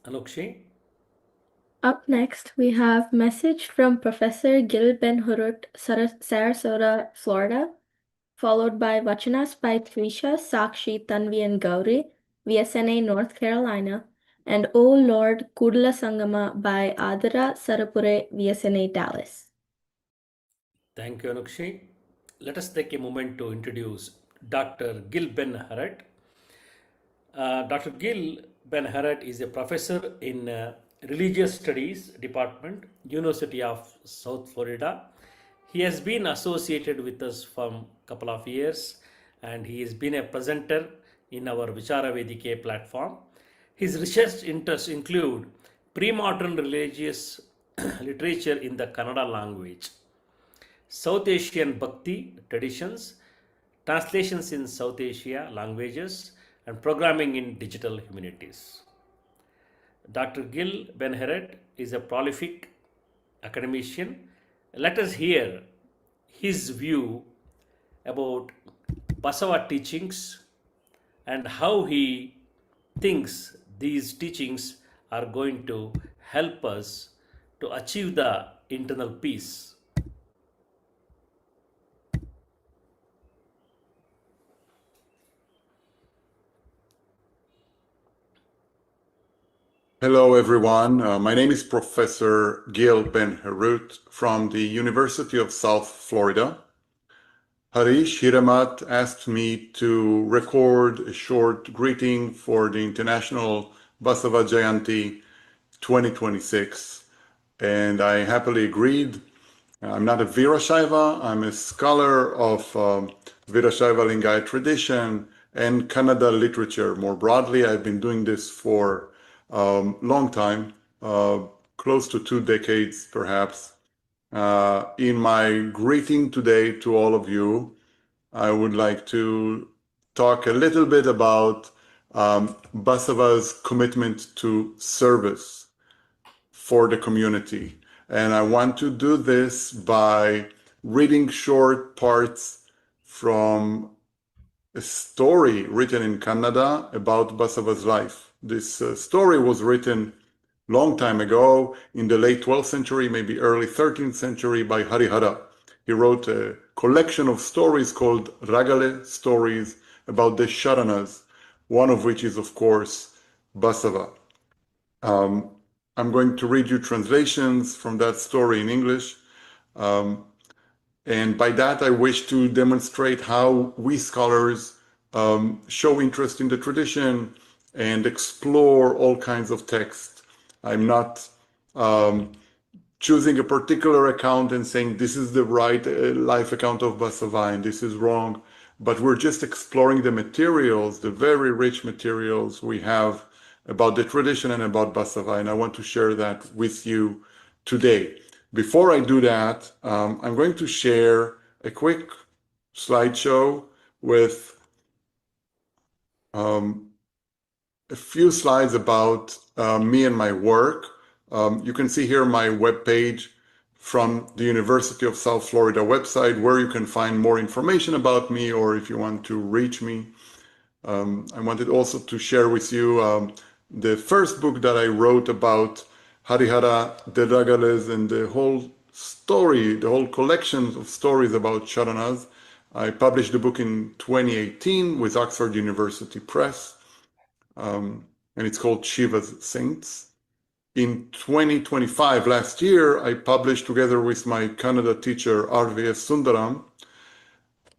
Anukshi. Up next, we have message from Professor Gil Ben Hurut, Sarasota, Florida, followed by vachanas by Trisha, Sakshi, Tanvi, and Gauri, VSNA, North Carolina, and O Lord Kudla Sangama by Adara Sarapure, VSNA, Dallas. Thank you, Anukshi. Let us take a moment to introduce Dr. Gil Ben Hurut. Dr. Gil Ben Hurut is a professor in Religious Studies Department, University of South Florida. He has been associated with us for a couple of years and he has been a presenter in our Vichara Vedike platform. His research interests include pre-modern religious literature in the Kannada language, South Asian Bhakti traditions, translations in South Asia languages, and programming in digital humanities. Dr. Gil Benheret is a prolific academician. Let us hear his view about Basava teachings and how he thinks these teachings are going to help us to achieve the internal peace. Hello, everyone. My name is Professor Gil Ben-Herut from the University of South Florida. Harish Hiramat asked me to record a short greeting for the International Basava Jayanti 2026, and I happily agreed. I'm not a Virashaiva, I'm a scholar of Virashaiva Lingayat tradition and Kannada literature. More broadly, I've been doing this for a long time, close to 2 decades perhaps. In my greeting today to all of you, I would like to talk a little bit about Basava's commitment to service for the community. And I want to do this by reading short parts from a story written in Kannada about Basava's life. This story was written long time ago in the late 12th century, maybe early 13th century by Harihara. He wrote a collection of stories called Ragale stories about the sharanas, one of which is, of course, Basava. I'm going to read you translations from that story in English. And by that, I wish to demonstrate how we scholars show interest in the tradition and explore all kinds of texts. I'm not choosing a particular account and saying this is the right life account of Basava and this is wrong, but we're just exploring the materials, the very rich materials we have about the tradition and about Basava, and I want to share that with you today. Before I do that, I'm going to share a quick slideshow with a few slides about me and my work. You can see here my webpage from the University of South Florida website where you can find more information about me or if you want to reach me. I wanted also to share with you the first book that I wrote about Harihara, the Ragales, and the whole story, the whole collection of stories about sharanas. I published the book in 2018 with Oxford University Press, and it's called Shiva's Saints. In 2025, last year, I published together with my Kannada teacher, RVS Sundaram,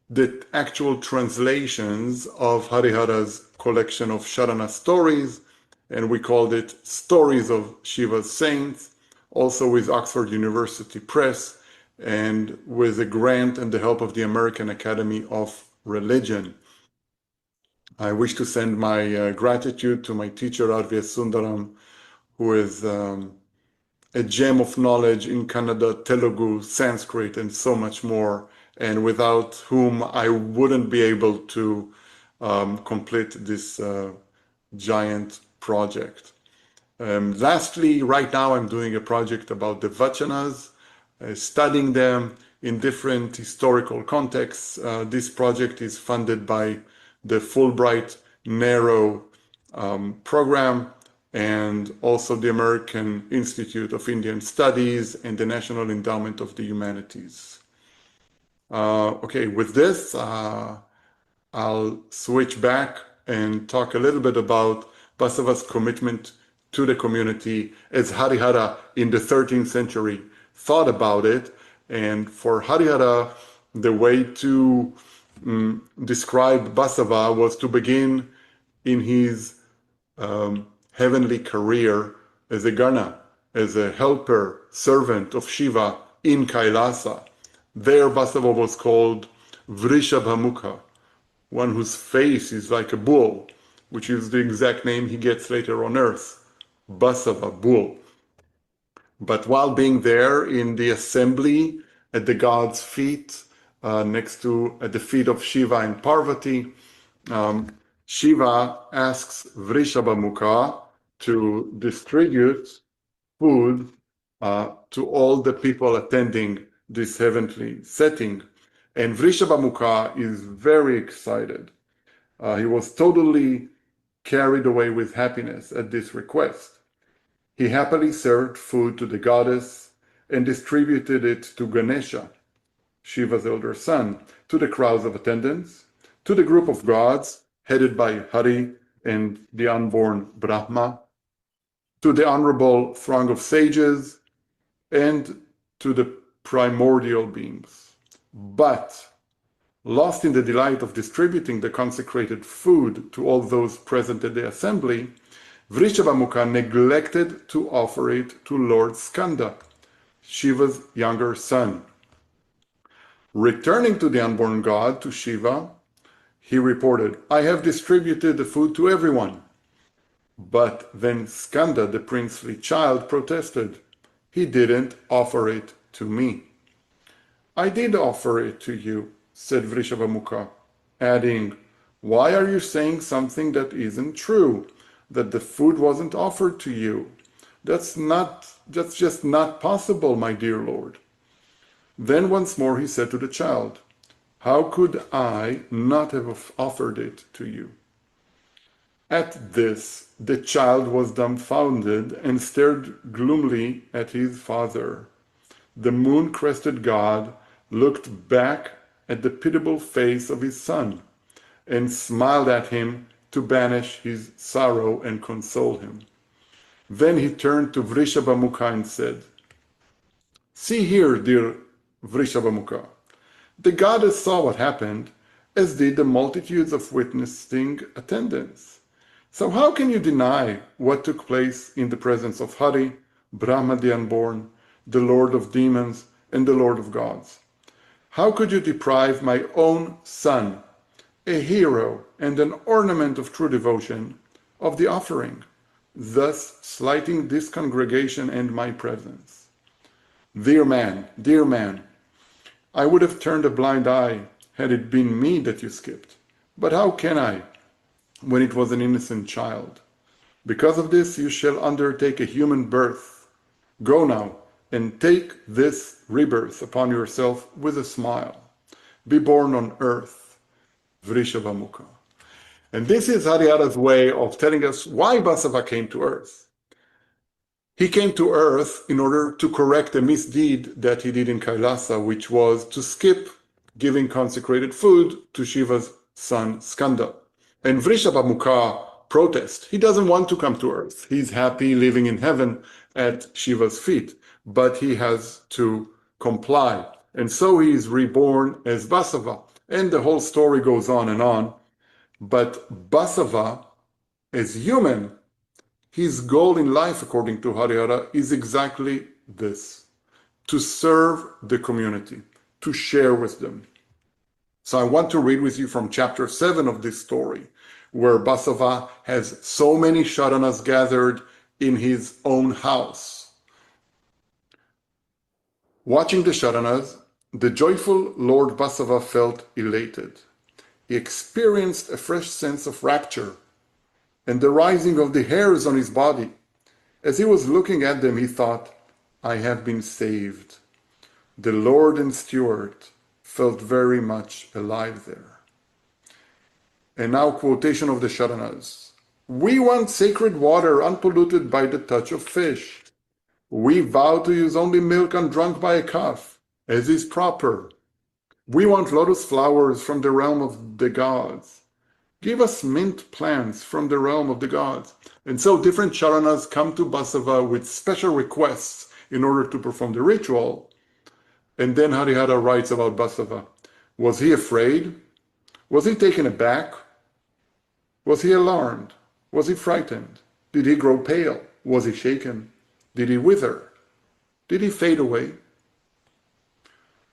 the actual translations of Harihara's collection of Sharana stories, and we called it Stories of Shiva's Saints, also with Oxford University Press, and with a grant and the help of the American Academy of Religion. I wish to send my gratitude to my teacher, RVS Sundaram, who is a gem of knowledge in Kannada, Telugu, Sanskrit, and so much more, and without whom I wouldn't be able to complete this giant project. Lastly, right now I'm doing a project about the vachanas, studying them in different historical contexts. This project is funded by the Fulbright Narrow program and also the American Institute of Indian Studies and the National Endowment of the Humanities. Okay, with this, I'll switch back and talk a little bit about Basava's commitment to the community as Harihara in the 13th century thought about it. And for Harihara, the way to describe Basava was to begin in his heavenly career as a Gana, as a helper, servant of Shiva in Kailasa. There Basava was called Vrishabhamukha, one whose face is like a bull, which is the exact name he gets later on earth, Basava, bull. But while being there in the assembly at the god's feet, at the feet of Shiva and Parvati, Shiva asks Vrishabhamukha to distribute food to all the people attending this heavenly setting. And Vrishabhamukha is very excited. He was totally carried away with happiness at this request. He happily served food to the goddess and distributed it to Ganesha, Shiva's elder son, to the crowds of attendants, to the group of gods headed by Hari and the unborn Brahma, to the honorable throng of sages, and to the primordial beings. But, lost in the delight of distributing the consecrated food to all those present at the assembly, Vrishabhamukha neglected to offer it to Lord Skanda, Shiva's younger son. Returning to the unborn god, to Shiva, he reported, "I have distributed the food to everyone." But then Skanda, the princely child, protested, "He didn't offer it to me." "I did offer it to you," said Vrishabhamukha, adding, "Why are you saying something that isn't true? That the food wasn't offered to you? That's just not possible, my dear lord." Then once more he said to the child, "How could I not have offered it to you?" At this, the child was dumbfounded and stared gloomily at his father. The moon-crested god looked back at the pitiable face of his son and smiled at him to banish his sorrow and console him. Then he turned to Vrishabhamukha and said, "See here, dear Vrishabhamukha, the goddess saw what happened, as did the multitudes of witnessing attendants. So how can you deny what took place in the presence of Hari, Brahma the unborn, the Lord of demons, and the Lord of gods? How could you deprive my own son, a hero and an ornament of true devotion, of the offering, thus slighting this congregation and my presence? Dear man, I would have turned a blind eye had it been me that you skipped. But how can I, when it was an innocent child? Because of this you shall undertake a human birth. Go now, and take this rebirth upon yourself with a smile. Be born on earth, Vrishabhamukha." And this is Harihara's way of telling us why Basava came to earth. He came to earth in order to correct a misdeed that he did in Kailasa, which was to skip giving consecrated food to Shiva's son Skanda. And Vrishabhamukha protests. He doesn't want to come to earth. He's happy living in heaven at Shiva's feet, but he has to comply. And so he is reborn as Basava. And the whole story goes on and on. But Basava, as human, his goal in life, according to Harihara, is exactly this: to serve the community, to share with them. So I want to read with you from chapter 7 of this story, where Basava has so many sharanas gathered in his own house. Watching the sharanas, the joyful Lord Basava felt elated. He experienced a fresh sense of rapture and the rising of the hairs on his body. As he was looking at them, he thought, "I have been saved." The Lord and Steward felt very much alive there. And now, quotation of the sharanas. "We want sacred water unpolluted by the touch of fish. We vow to use only milk undrunk by a calf, as is proper. We want lotus flowers from the realm of the gods. Give us mint plants from the realm of the gods." And so different sharanas come to Basava with special requests in order to perform the ritual. And then Harihara writes about Basava. Was he afraid? Was he taken aback? Was he alarmed? Was he frightened? Did he grow pale? Was he shaken? Did he wither? Did he fade away?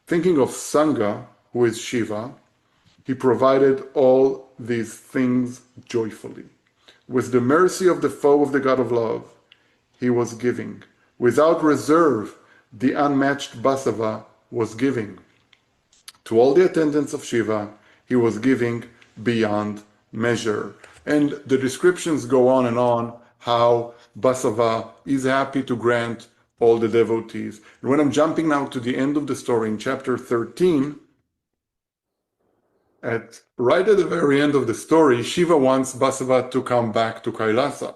Thinking of Sangha, who is Shiva, he provided all these things joyfully. With the mercy of the foe of the God of love, he was giving. Without reserve, the unmatched Basava was giving. To all the attendants of Shiva, he was giving beyond measure. And the descriptions go on and on how Basava is happy to grant all the devotees. And when I'm jumping now to the end of the story in chapter 13, right at the very end of the story, Shiva wants Basava to come back to Kailasa.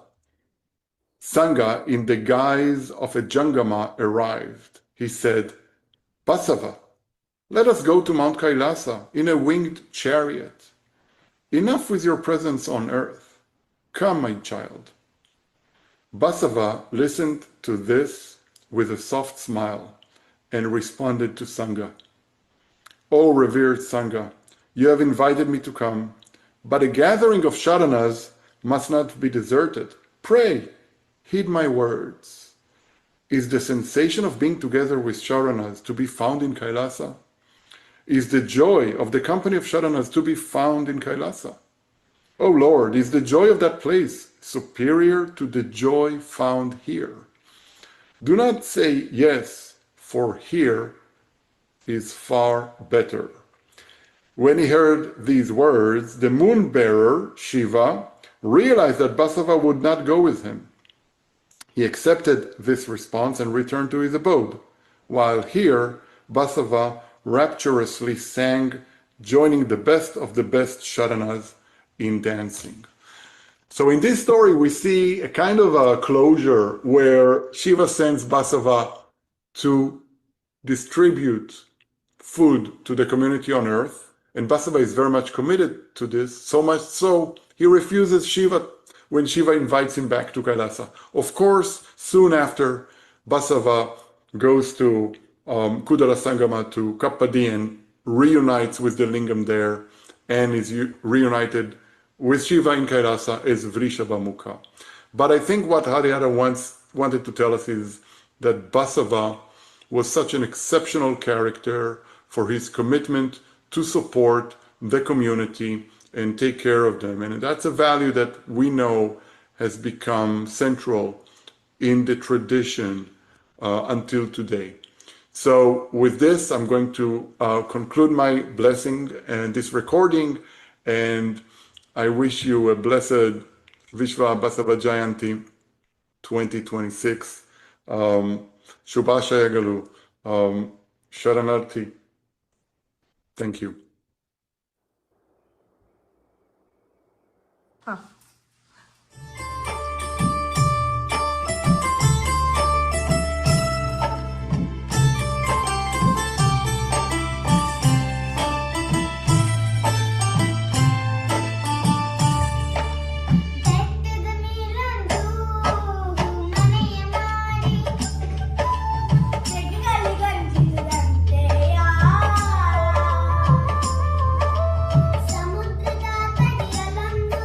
Sangha, in the guise of a Jangama, arrived. He said, Basava, let us go to Mount Kailasa in a winged chariot. Enough with your presence on earth. Come, my child. Basava listened to this with a soft smile and responded to Sangha. O revered Sangha, you have invited me to come, but a gathering of sharanas must not be deserted. Pray, heed my words. Is the sensation of being together with sharanas to be found in Kailasa? Is the joy of the company of sharanas to be found in Kailasa? O Lord, is the joy of that place superior to the joy found here? Do not say yes, for here is far better. When he heard these words, the moon bearer, Shiva, realized that Basava would not go with him. He accepted this response and returned to his abode, while here Basava rapturously sang, joining the best of the best sharanas in dancing. So in this story, we see a kind of a closure where Shiva sends Basava to distribute food to the community on earth. And Basava is very much committed to this, so much so he refuses Shiva when Shiva invites him back to Kailasa. Of course, soon after, Basava goes to Kudala Sangama to Kappadi and reunites with the lingam there and is reunited with Shiva in Kailasa as Vrishabhamukha. But I think what Harihara once wanted to tell us is that Basava was such an exceptional character for his commitment to support the community and take care of them. And that's a value that we know has become central in the tradition until today. So with this, I'm going to conclude my blessing and this recording, and I wish you a blessed Vishwa Basava Jayanti 2026. Shubhashayagalu, Sharanarthi. Thank you. ಸಮುದ್ರದ ತಡಿಯಲೊಂದು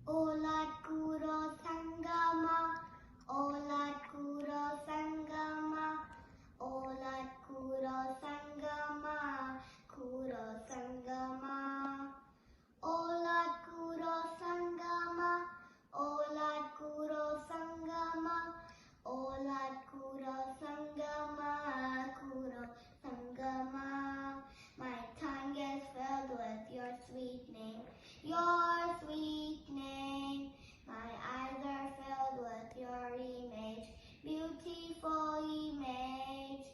Ola Kuro Sangama, Ola Kuro Sangama, Ola Kuro Sangama, Kuro Sangama. Ola Kuro Sangama, Ola Kuro Sangama, Ola Kuro Sangama, Kuro Sangama. My tongue is filled with your sweet name, your sweet name. My eyes are filled with your image, beautiful image.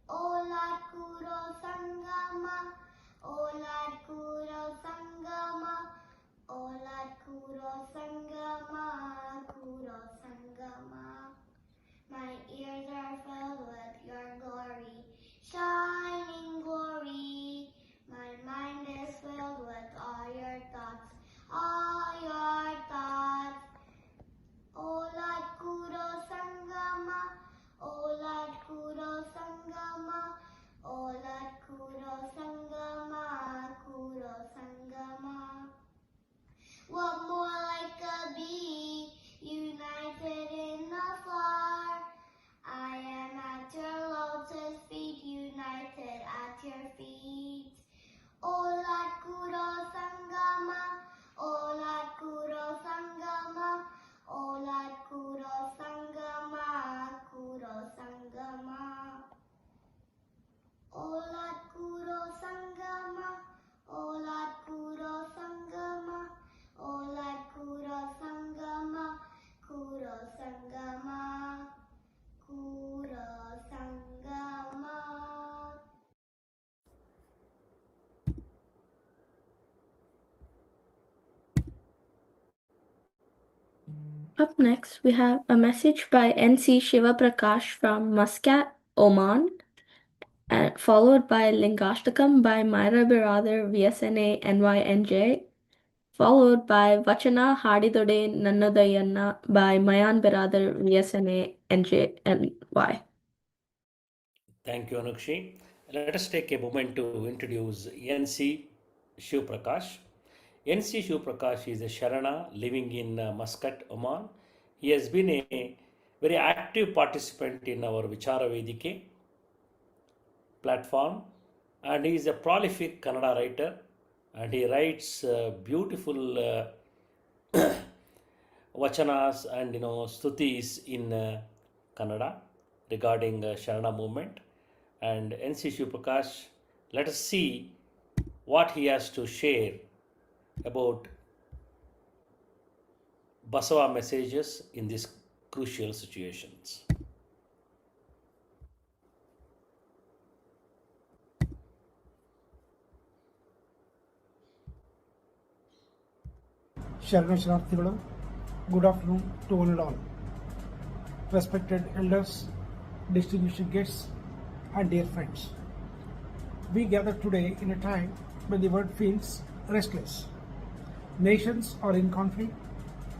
Ola Kuro Sangama, Ola Kuro Sangama, Ola Kuro Sangama, Kuro Sangama. My ears are filled with your glory, shining glory. My mind is filled with all your thoughts, all your thoughts. Ola Kuro Sangama, Ola Kuro Sangama, Ola Kuro Sangama, Kuro Sangama. What more like a bee, united in the flower? I am at your lotus feet, united at your feet. Ola Kuro Sangama, Ola Kuro Sangama, Ola Kuro Sangama, Kuro Sangama. Ola Kuro Sangama, Ola Kuro Sangama, Ola Kuro Sangama, Kuro Sangama, Kuro Sangama. Up next, we have a message by N.C. Shiva Prakash from Muscat, Oman, and followed by Lingashtakam by Myra Biradar, VSNA, NYNJ, followed by Vachana Hadidode Nannadayanna by Mayan Biradar, VSNA, NJ, Thank you, Anukshi. Let us take a moment to introduce N.C. Shiv Prakash. N.C. Shiv Prakash is a Sharana living in Muscat, Oman. He has been a very active participant in our Vichara Vedike platform, and he is a prolific Kannada writer, and he writes beautiful vachanas and stutis in Kannada regarding Sharana movement. And N.C. Shiv Prakash, let us see what he has to share about Basava messages in these crucial situations. Sharanu Sharanarthigalu, good afternoon to one and all. Respected elders, distinguished guests, and dear friends. We gather today in a time when the world feels restless. Nations are in conflict,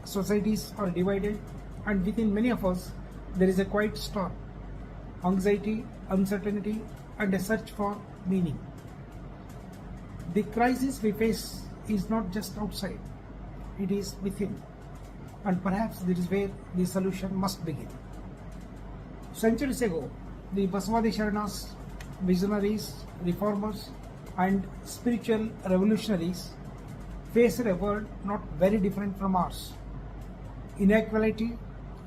societies are divided, and within many of us there is a quiet storm, anxiety, uncertainty, and a search for meaning. The crisis we face is not just outside, it is within, and perhaps this is where the solution must begin. Centuries ago, the Basava Sharanas, visionaries, reformers, and spiritual revolutionaries faced a world not very different from ours. Inequality,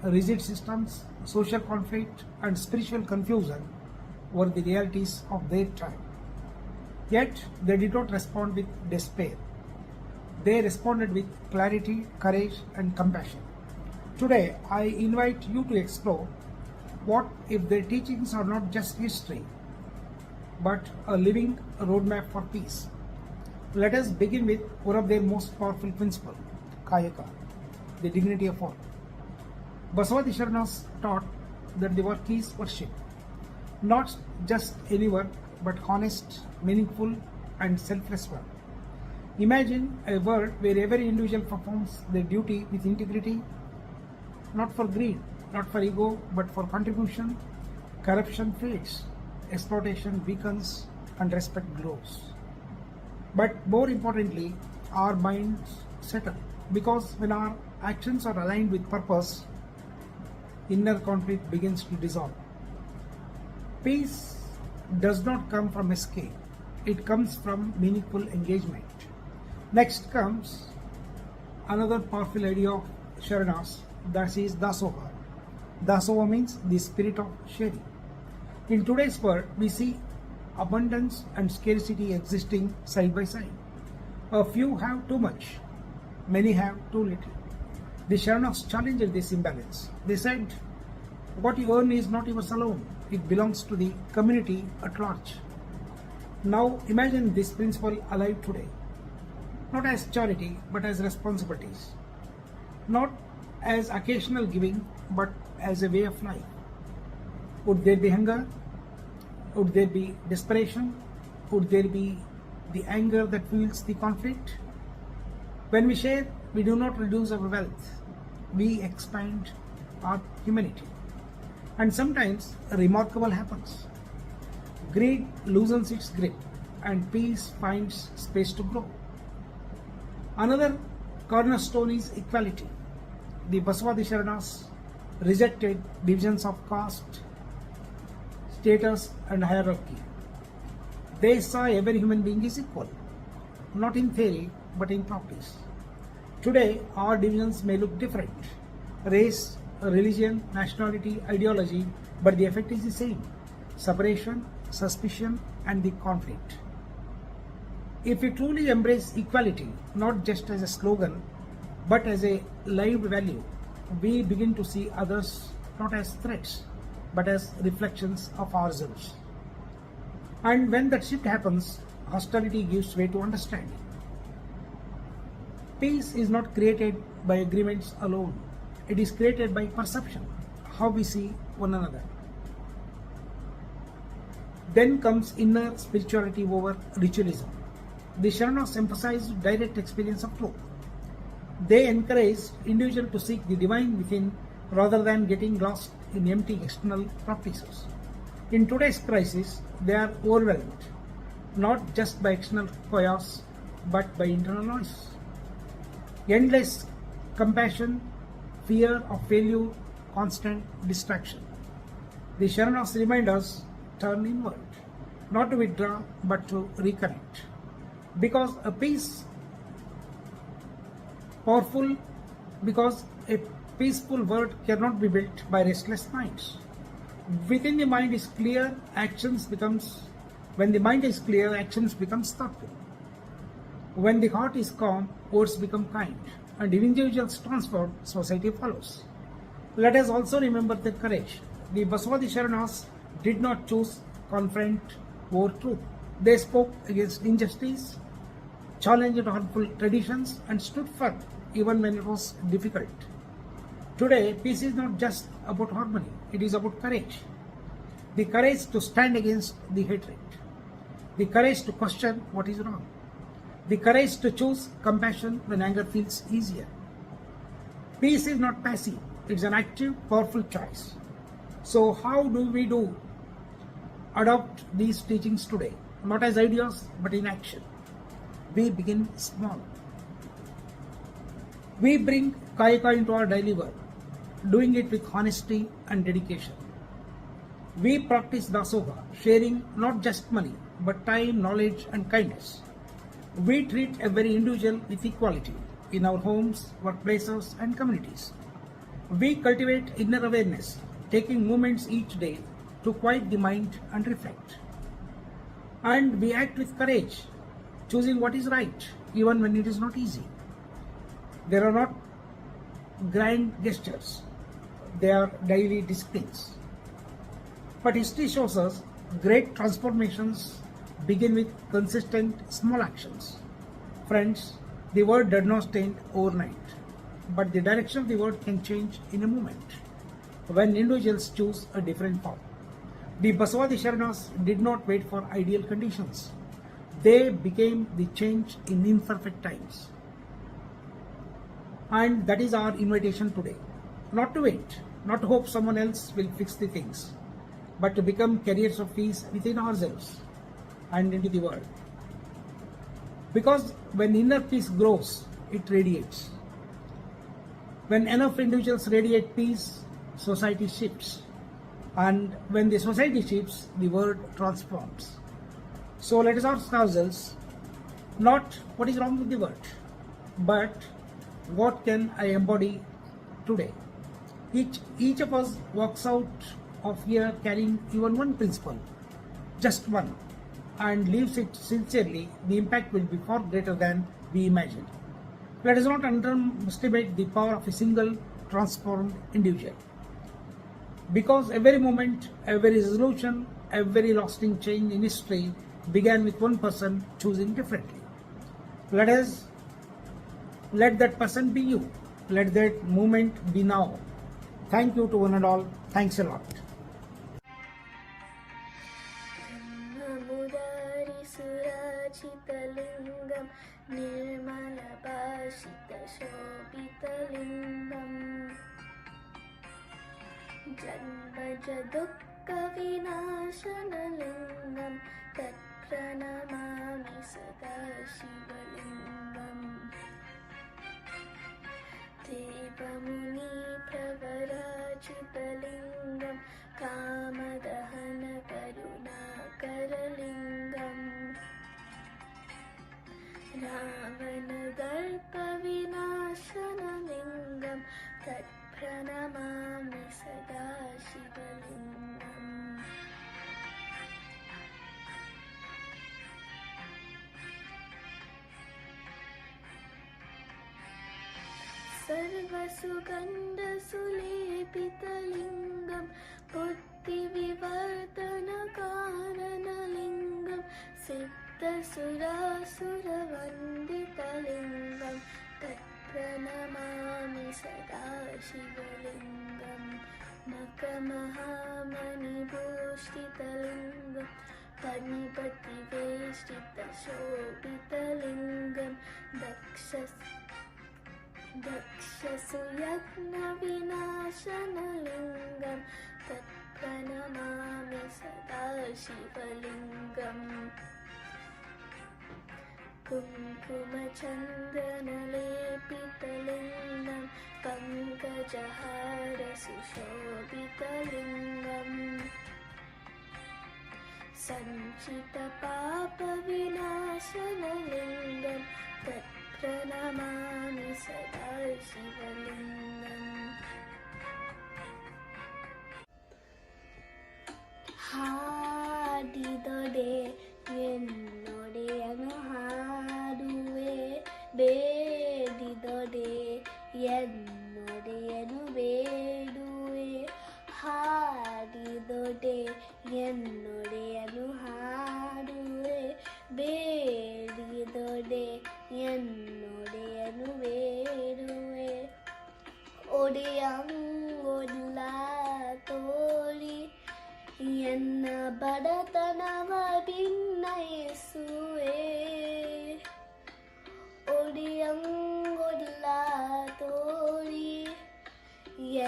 rigid systems, social conflict, and spiritual confusion were the realities of their time. Yet, they did not respond with despair. They responded with clarity, courage, and compassion. Today, I invite you to explore what if their teachings are not just history, but a living roadmap for peace. Let us begin with one of their most powerful principles, Kayaka, the dignity of work. Basava Sharanas taught that the work is worship, not just any work, but honest, meaningful, and selfless work. Imagine a world where every individual performs their duty with integrity, not for greed, not for ego, but for contribution. Corruption fades, exploitation weakens, and respect grows. But more importantly, our minds settle. Because when our actions are aligned with purpose, inner conflict begins to dissolve. Peace does not come from escape, it comes from meaningful engagement. Next comes another powerful idea of sharanas, that is Dasova. Dasova means the spirit of sharing. In today's world, we see abundance and scarcity existing side by side. A few have too much, many have too little. The Sharanas challenged this imbalance. They said, what you earn is not yours alone, it belongs to the community at large. Now imagine this principle alive today, not as charity but as responsibilities, not as occasional giving but as a way of life. Would there be hunger? Would there be desperation? Would there be the anger that fuels the conflict? When we share, we do not reduce our wealth, we expand our humanity. And sometimes remarkable happens. Greed loosens its grip and peace finds space to grow. Another cornerstone is equality. The Basava Sharanas rejected divisions of caste, status and hierarchy. They saw every human being is equal, not in theory but in practice. Today our divisions may look different, race, religion, nationality, ideology, but the effect is the same: separation, suspicion and the conflict. If we truly embrace equality, not just as a slogan but as a lived value, we begin to see others not as threats but as reflections of ourselves. And when that shift happens, hostility gives way to understanding. Peace is not created by agreements alone. It is created by perception, how we see one another. Then comes inner spirituality over ritualism. The Sharanas emphasize direct experience of truth. They encourage individual to seek the divine within rather than getting lost in empty external practices. In today's crisis, they are overwhelmed, not just by external chaos, but by internal noise. Endless compassion, fear of failure, constant distraction. The Sharanas remind us, turn inward, not to withdraw, but to reconnect. Because a peaceful world cannot be built by restless minds. Within the mind is clear, when the mind is clear, actions become thoughtful. When the heart is calm, words become kind, and individuals transform, society follows. Let us also remember their courage. The Basava Sharanas did not choose confront over truth. They spoke against injustice, challenged harmful traditions, and stood firm even when it was difficult. Today, peace is not just about harmony, it is about courage. The courage to stand against the hatred, the courage to question what is wrong, the courage to choose compassion when anger feels easier. Peace is not passive, it is an active, powerful choice. So how do we adopt these teachings today? Not as ideas, but in action. We begin small. We bring Kayaka into our daily work, doing it with honesty and dedication. We practice Dasova, sharing not just money, but time, knowledge and kindness. We treat every individual with equality in our homes, workplaces and communities. We cultivate inner awareness, taking moments each day to quiet the mind and reflect. And we act with courage, choosing what is right, even when it is not easy. There are not grand gestures, they are daily disciplines. But history shows us great transformations begin with consistent small actions. Friends, the world does not change overnight, but the direction of the world can change in a moment when individuals choose a different path. The Basava Sharanas did not wait for ideal conditions. They became the change in imperfect times. And that is our invitation today. Not to wait, not to hope someone else will fix the things, but to become carriers of peace within ourselves and into the world. Because when inner peace grows, it radiates. When enough individuals radiate peace, society shifts. And when the society shifts, the world transforms. So let us ask ourselves, not what is wrong with the world, but what can I embody today? Each of us walks out of here carrying even one principle, just one, and lives it sincerely. The impact will be far greater than we imagined. Let us not underestimate the power of a single transformed individual. Because every moment, every resolution, every lasting change in history began with one person choosing differently. Let that person be you. Let that moment be now. Thank you to one and all. Thanks a lot. सुराचितलिङ्गं निर्मलभाषितशोभितलिङ्गम् जन्मजदुःखविनाशनलिङ्गं तत्प्रणमामि सदा शिवलिङ्गम् देवमुनिप्रवराचितलिङ्गं कामदहनकरुणाकरलिङ्गम् रावणदर्पविनाशनलिङ्गं तत्प्रणमामि सदा शिवलिङ्गम् सर्वसुगन्धसुलेपितलिङ्गं बुद्धिविवर्धनकारणलिङ्गं सिद्धसुरासुरवन्दितलिङ्गं तत्प्रणमामि सदा शिवलिङ्गं मकमहामणिभूषितलिङ्गं फणिपतिवेष्टितशोभितलिङ्गं दक्षसुयज्ञविनाशनलिङ्गं तत्प्रणमामि सदा शिवलिङ्गम् कुङ्कुमचन्दनलेपितलिङ्गं पङ्कजहारसुशोभितलिङ्गम् सञ्चितपापविनाशनलिङ्गं तत्प्रणमामि सदा शिवलिङ्गम् ಹಾಡಿದೊಡೆ ಎನ್ನೊಡೆಯನು ಹಾಡುವೆ ಬೇಡಿದೊಡೆ ಎನ್ನೊಡೆಯನು ಬೇಡುವೆ ಹಾಡಿದೊಡೆ ಎನ್ನೊಡೆಯನು ಹಾಡುವೆ ಬೇಡಿದೊಡೆ ಎನ್ನೊಡೆಯನು ಬೇಡುವೆ ಒಡೆಯಂಗೊಲ್ಲ ತೋಳಿ ಎನ್ನ ಬಡತನವ ಭಿನ್ನಯಿಸುವೆ ಒಡೆಯಂಗೊಲ್ಲ ತೋಳಿ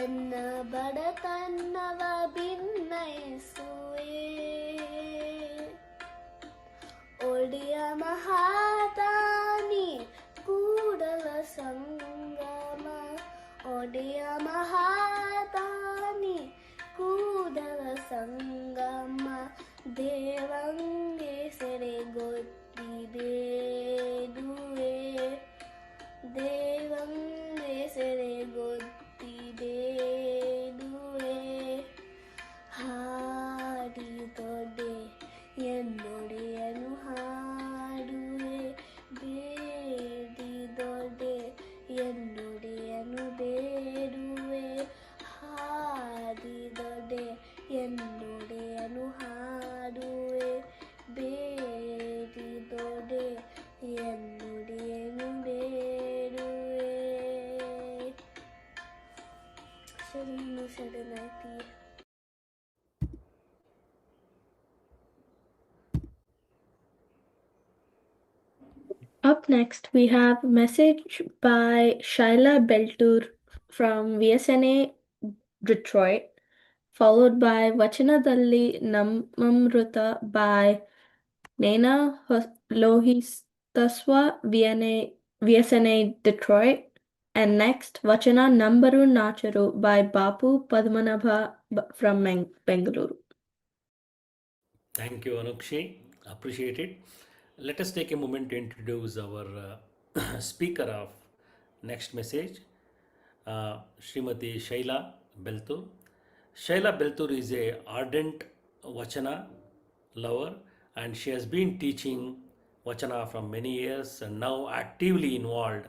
ಎನ್ನ ಬಡತನವ ಭಿನ್ನಯಿಸುವೆ ಒಡೆಯ ಮಹಾದಾನಿ ಕೂಡಲ ಸಂಗಮ ಒಡೆಯ ಮಹಾದಾನಿ ಕೂಡಲ ಸಂಗಮ ದೇವಂಗೆ ಸೆರೆ ಗೊತ್ತಿಬೇಡುವೆ ದೇವಂಗೆ ಸೆರೆ ಗೊತ್ತಿಬೇಡುವೆ ಹಾಡಿದೊಡೆ ಎನ್ನೊಡೆಯನು ಹಾಡುವೆ ಬೇಡಿದೊಡೆ ಎನ್ನೊಡೆಯನು ಬೇಡುವೆ ಹಾಡಿದೊಡೆ ಎನ್ನೊಡೆಯನು ಹಾಡುವೆ ಬೇಡಿದೊಡೆ ಎನ್ನೊಡೆಯನು ಬೇಡುವೆ ಶರಣು ಶರಣಾರ್ಥಿ. Up next, we have a message by Shaila Beltur from VSNA Detroit, followed by Vachanadalli Namamruta by Nena Lohistaswa VSNA Detroit, And next, Vachana Nambaru Nacharu by Bapu Padmanabha from Bengaluru. Thank you, Anukshi. Appreciate it. Let us take a moment to introduce our speaker of next message, Srimati Shaila Beltur. Shaila Beltur is a ardent Vachana lover, and she has been teaching Vachana from many years and now actively involved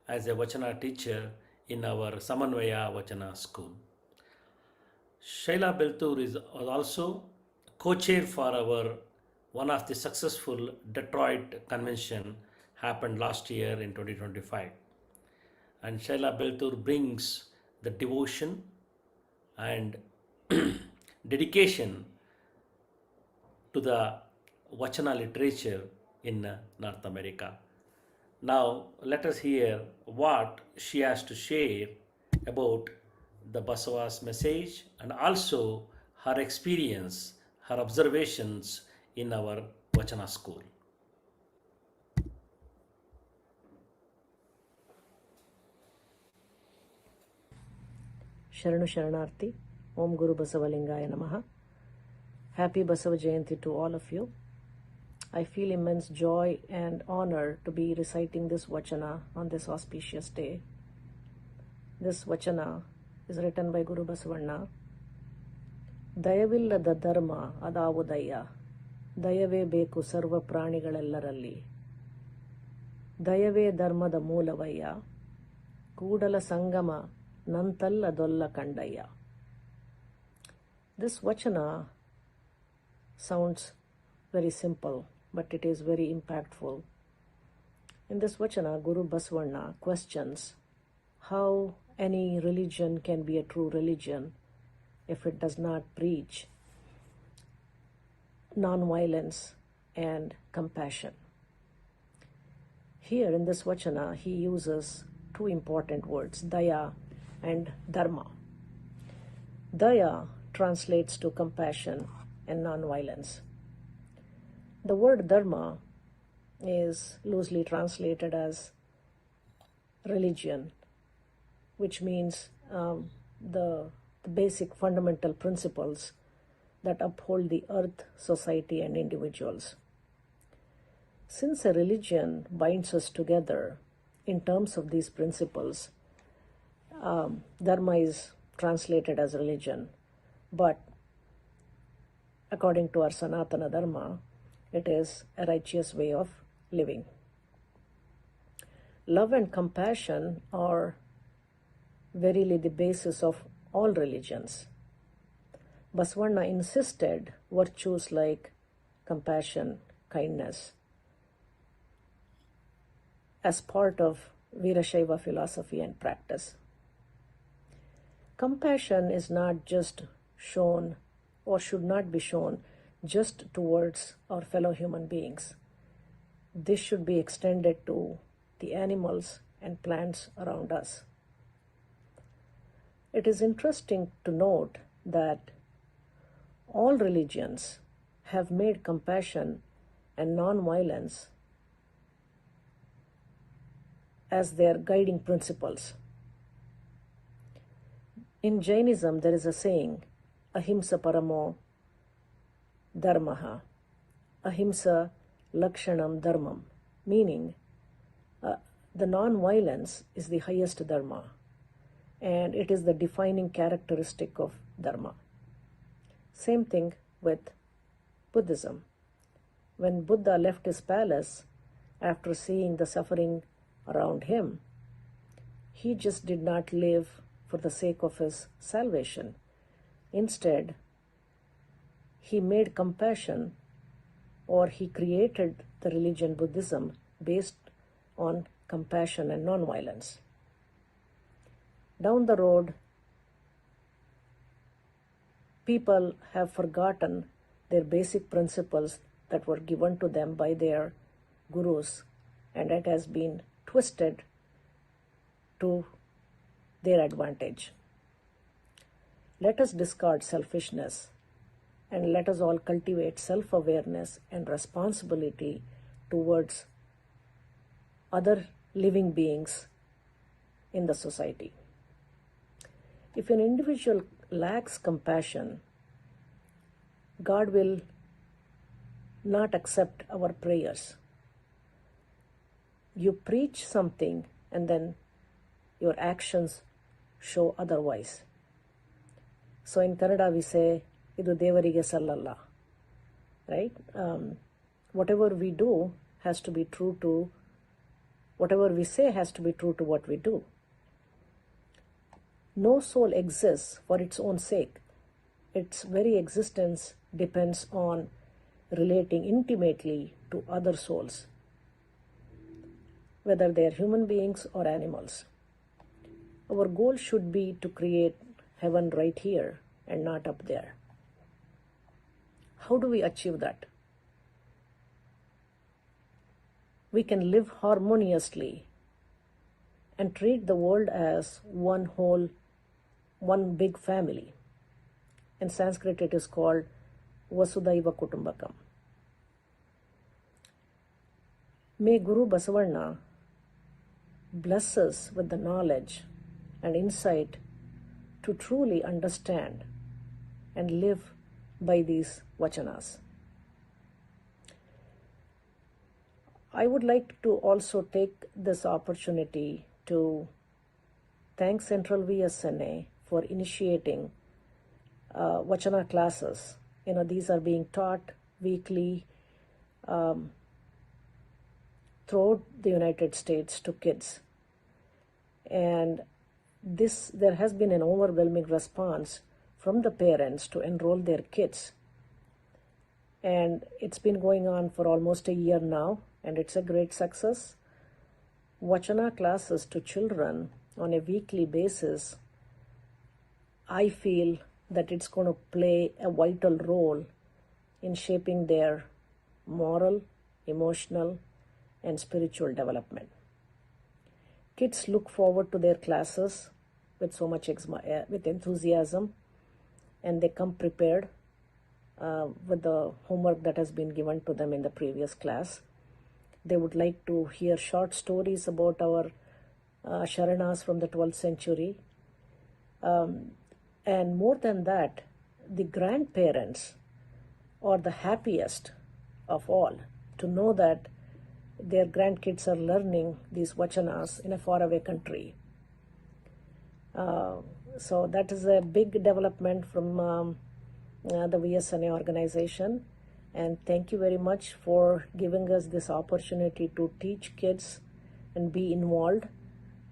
as a Vachana teacher in our Samanvaya Vachana school. Shaila Beltur was also co-chair for our one of the successful Detroit convention happened last year in 2025. And Shaila Beltur brings the devotion and dedication to the Vachana literature in North America. Now, let us hear what she has to share about the Basava's message and also her experience, her observations in our Vachana school. Sharanu Sharanarthi, Om Guru Basavalingaya Namaha. Happy Basava Jayanti to all of you. I feel immense joy and honor to be reciting this Vachana on this auspicious day. This Vachana is written by Guru Basavanna. Dayavillada dharma adavudaya, dayave beku sarva pranigalallaralli. Dayave dharmada moolavaya, Kudala Sangama Nantalla Dolla Kandaya. This Vachana sounds very simple, but it is very impactful. In this Vachana, Guru Basavanna questions how any religion can be a true religion if it does not preach non-violence and compassion. Here in this Vachana, he uses two important words, daya and dharma. Daya translates to compassion and non-violence. The word dharma is loosely translated as religion, which means the basic fundamental principles that uphold the earth, society, and individuals. Since a religion binds us together in terms of these principles, dharma is translated as religion, but according to our Sanatana Dharma, it is a righteous way of living. Love and compassion are verily the basis of all religions. Basavanna insisted virtues like compassion, kindness, as part of Virashaiva philosophy and practice. Compassion is not just shown or should not be shown just towards our fellow human beings. This should be extended to the animals and plants around us. It is interesting to note that all religions have made compassion and non-violence as their guiding principles. In Jainism, there is a saying, ahimsa paramo dharmaha, ahimsa lakshanam dharmam, meaning the non-violence is the highest dharma, and it is the defining characteristic of dharma. Same thing with Buddhism. When Buddha left his palace after seeing the suffering around him, he just did not live for the sake of his salvation. Instead, he made compassion, or he created the religion Buddhism based on compassion and non-violence. Down the road, people have forgotten their basic principles that were given to them by their gurus, and it has been twisted to their advantage. Let us discard selfishness and let us all cultivate self-awareness and responsibility towards other living beings in the society. If an individual lacks compassion, God will not accept our prayers. You preach something and then your actions show otherwise. So in Kannada we say, Idu devarige sallalla, right? Whatever we do has to be true to, whatever we say has to be true to what we do. No soul exists for its own sake. Its very existence depends on relating intimately to other souls, whether they are human beings or animals. Our goal should be to create heaven right here and not up there. How do we achieve that? We can live harmoniously and treat the world as one whole, one big family. In Sanskrit it is called Vasudhaiva Kutumbakam. May Guru Basavanna bless us with the knowledge and insight to truly understand and live by these vachanas. I would like to also take this opportunity to thank Central VSNA for initiating vachana classes. These are being taught weekly throughout the United States to kids. And there has been an overwhelming response from the parents to enroll their kids. And it's been going on for almost a year now, and it's a great success. Vachana classes to children on a weekly basis, I feel that it's going to play a vital role in shaping their moral, emotional, and spiritual development. Kids look forward to their classes with so much with enthusiasm, and they come prepared with the homework that has been given to them in the previous class. They would like to hear short stories about our sharanas from the 12th century. And more than that, the grandparents are the happiest of all to know that their grandkids are learning these vachanas in a faraway country. So that is a big development from the VSNA organization. And thank you very much for giving us this opportunity to teach kids and be involved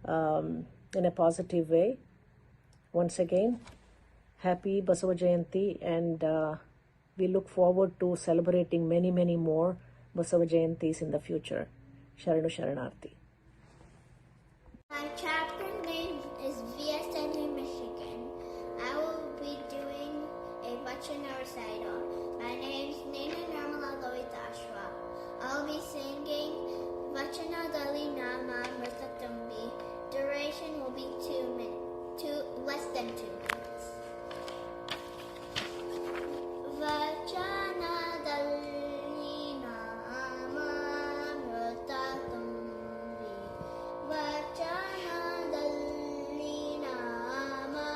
in a positive way. Once again, happy Basava Jayanti, and we look forward to celebrating many, many more Basava Jayantis in the future. Sharanu Sharanarthi. My chapter name is VSNA, Michigan. I will be doing a vachana recital. My name is Nina Nirmala Loitashwa. I'll be singing Vachana Dali Nama Mrtatumbi. Duration will be 2 minutes, less than 2 minutes. Vachana Dali Nama Mrtatumbi. Vachana Dali Nama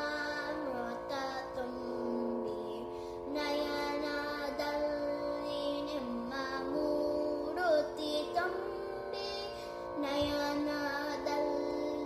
Mrtatumbi. Nayana Dali Nimma Muruti Tumbi. Nayana Dali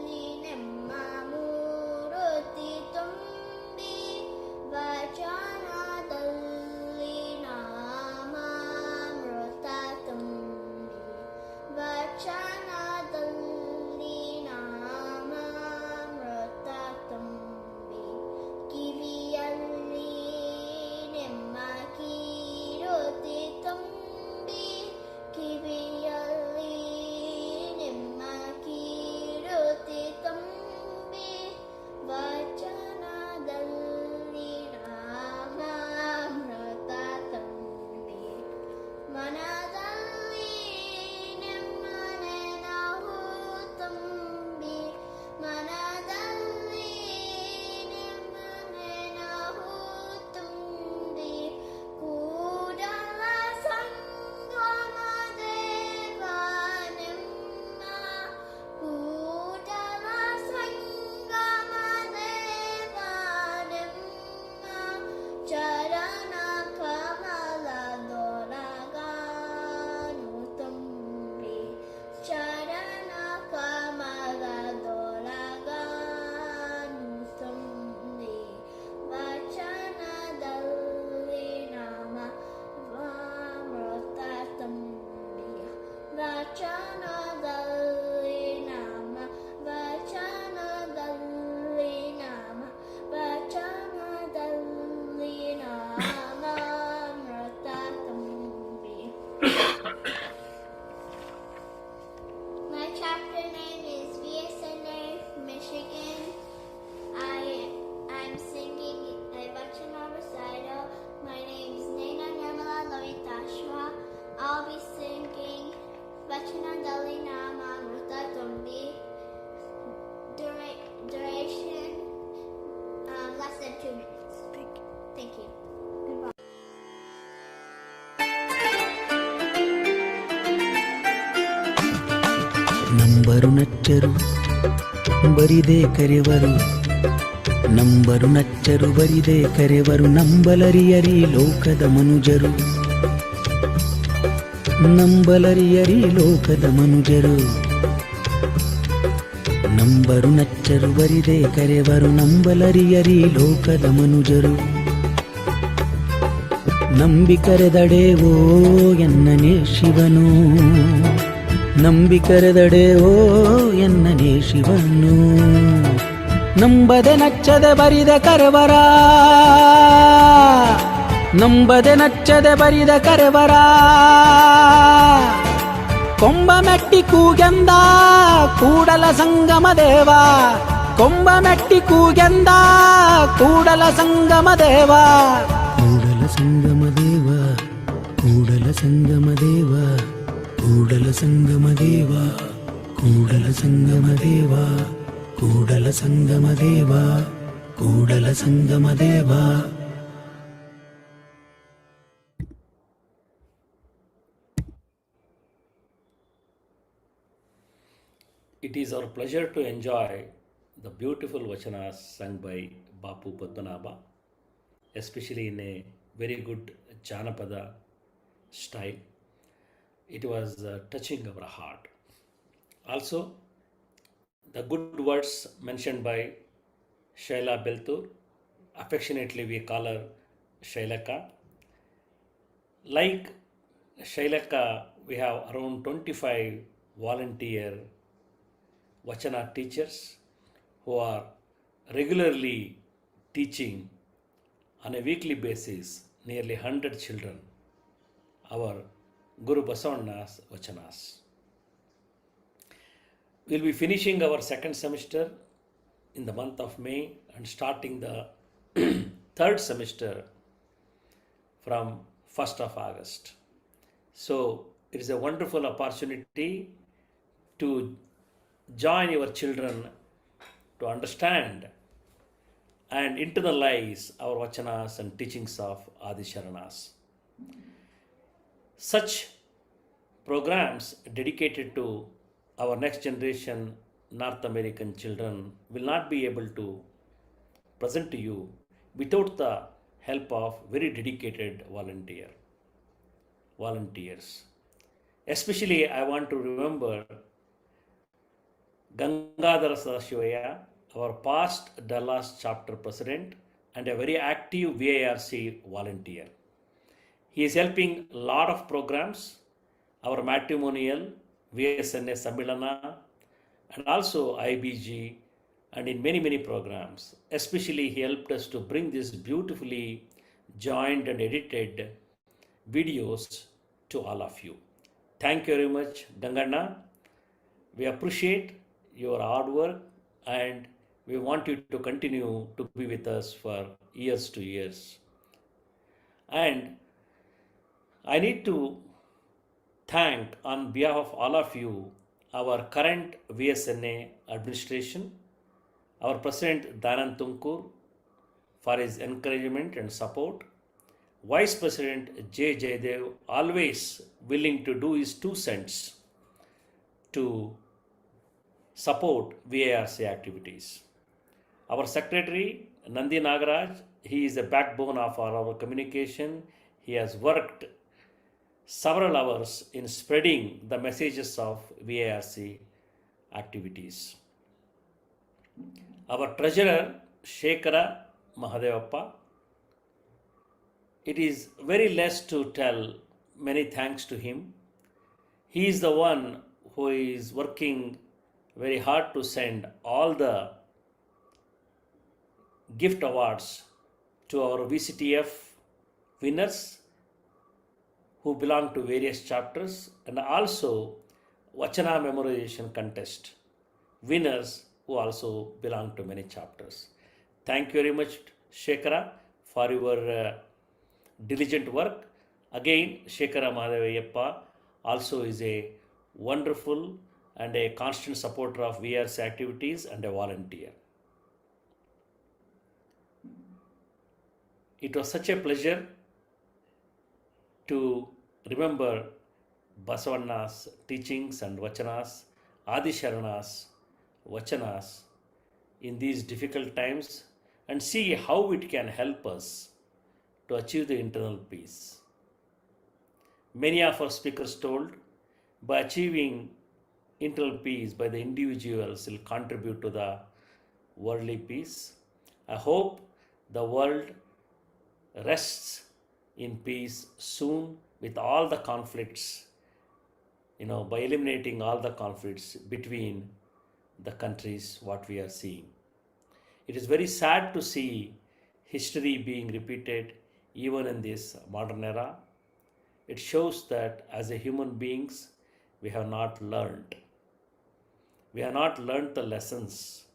than 2 minutes. Thank you. ನಂಬರು ನಚ್ಚರು ಬರಿದೆ ಕರೆವರು ನಂಬರು ನಚ್ಚರು ಬರಿದೆ ಕರೆವರು ನಂಬಲರಿಯರಿ ಲೋಕದ ಮನುಜರು ನಂಬಲರಿಯರಿ ಲೋಕದ ಮನುಜರು ನಂಬರು ನಚ್ಚರು ಬರಿದೆ ಕರೆವರು ನಂಬಲರಿಯರಿ ಲೋಕದ ಮನುಜರು ನಂಬಿ ಕರೆದಡೆವೋ ಎನ್ನನೇ ಶಿವನು ನಂಬಿ ಕರೆದಡೆವೋ ಎನ್ನನೇ ಶಿವನು ನಂಬದೆ ನಚ್ಚದೆ ಬರಿದ ಕರೆವರ ನಂಬದೆ ನಚ್ಚದೆ ಬರಿದ ಕರೆವರ ಕೊಂಬ ಮೆಟ್ಟಿ ಕೂಗೆಂದ ಕೂಡಲ ಸಂಗಮ ದೇವ ಕೊಂಬ ಮೆಟ್ಟಿ ಕೂಗೆಂದ Kudala Sangama Deva Kudala Sangama Deva Kudala Sangama Deva Kudala Sangama Deva Kudala Sangama Deva Kudala Sangama Deva Kudala Sangama Deva. It is our pleasure to enjoy the beautiful vachanas sung by Bapu Padmanabha, especially in a very good Janapada style. It was touching our heart. Also, the good words mentioned by Shaila Beltur, affectionately we call her Shailaka. Like Shailaka, we have around 25 volunteer Vachana teachers who are regularly teaching on a weekly basis nearly 100 children our Guru Basavana's Vachanas. We'll be finishing our second semester in the month of May and starting the third semester from 1st of August. So it is a wonderful opportunity to join your children to understand and internalize our vachanas and teachings of Adi Sharanas. Such programs dedicated to our next generation North American children will not be able to present to you without the help of very dedicated volunteers. Especially I want to remember Gangadhara Sadashivaya, our past Dallas chapter president and a very active VIRC volunteer. He is helping a lot of programs, our matrimonial, VSNA Samilana, and also IBJ, and in many programs. Especially he helped us to bring this beautifully joined and edited videos to all of you. Thank you very much, Ganganna. We appreciate your hard work and we want you to continue to be with us for years to years. And I need to thank on behalf of all of you our current VSNA administration, our President Danand Tunkur for his encouragement and support, Vice President J. Jaydev always willing to do his 2 cents to support VIRC activities. Our Secretary Nandi Nagaraj, he is the backbone of our communication. He has worked several hours in spreading the messages of VIRC activities. Our Treasurer Shekhara Mahadevappa, it is very less to tell many thanks to him. He is the one who is working very hard to send all the gift awards to our VCTF winners who belong to various chapters and also Vachana memorization contest winners who also belong to many chapters. Thank you very much, Shekhara, for your diligent work. Again, Shekhara Mahadevappa also is a wonderful and a constant supporter of VRC activities and a volunteer. It was such a pleasure to remember Basavanna's teachings and vachanas, Adi Sharanas, vachanas in these difficult times and see how it can help us to achieve the internal peace. Many of our speakers told by achieving internal peace by the individuals will contribute to the worldly peace. I hope the world rests in peace soon with all the conflicts, by eliminating all the conflicts between the countries, what we are seeing. It is very sad to see history being repeated even in this modern era. It shows that as a human beings, we have not learned. We have not learned the lessons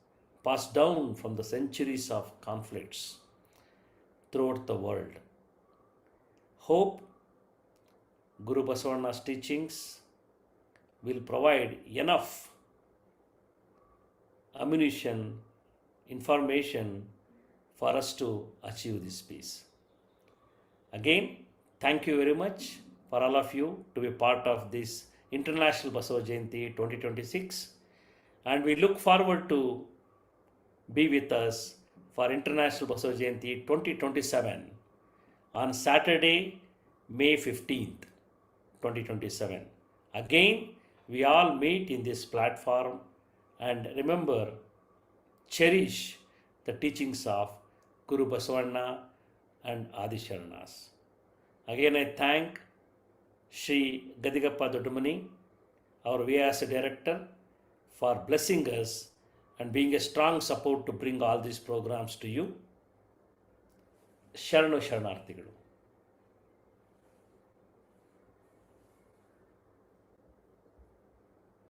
passed down from the centuries of conflicts throughout the world. Hope Guru Basavanna's teachings will provide enough ammunition, information for us to achieve this peace. Again, thank you very much for all of you to be part of this International Basava Jayanti 2026, and we look forward to be with us for International Basava Jayanti 2027 on Saturday, May 15th, 2027. Again, we all meet in this platform and remember, cherish the teachings of Guru Basavanna and Adi Sharanas. Again, I thank Sri Gadigappa Dodumani, our VIS director, for blessing us and being a strong support to bring all these programs to you. Sharanu Sharanarthigalu.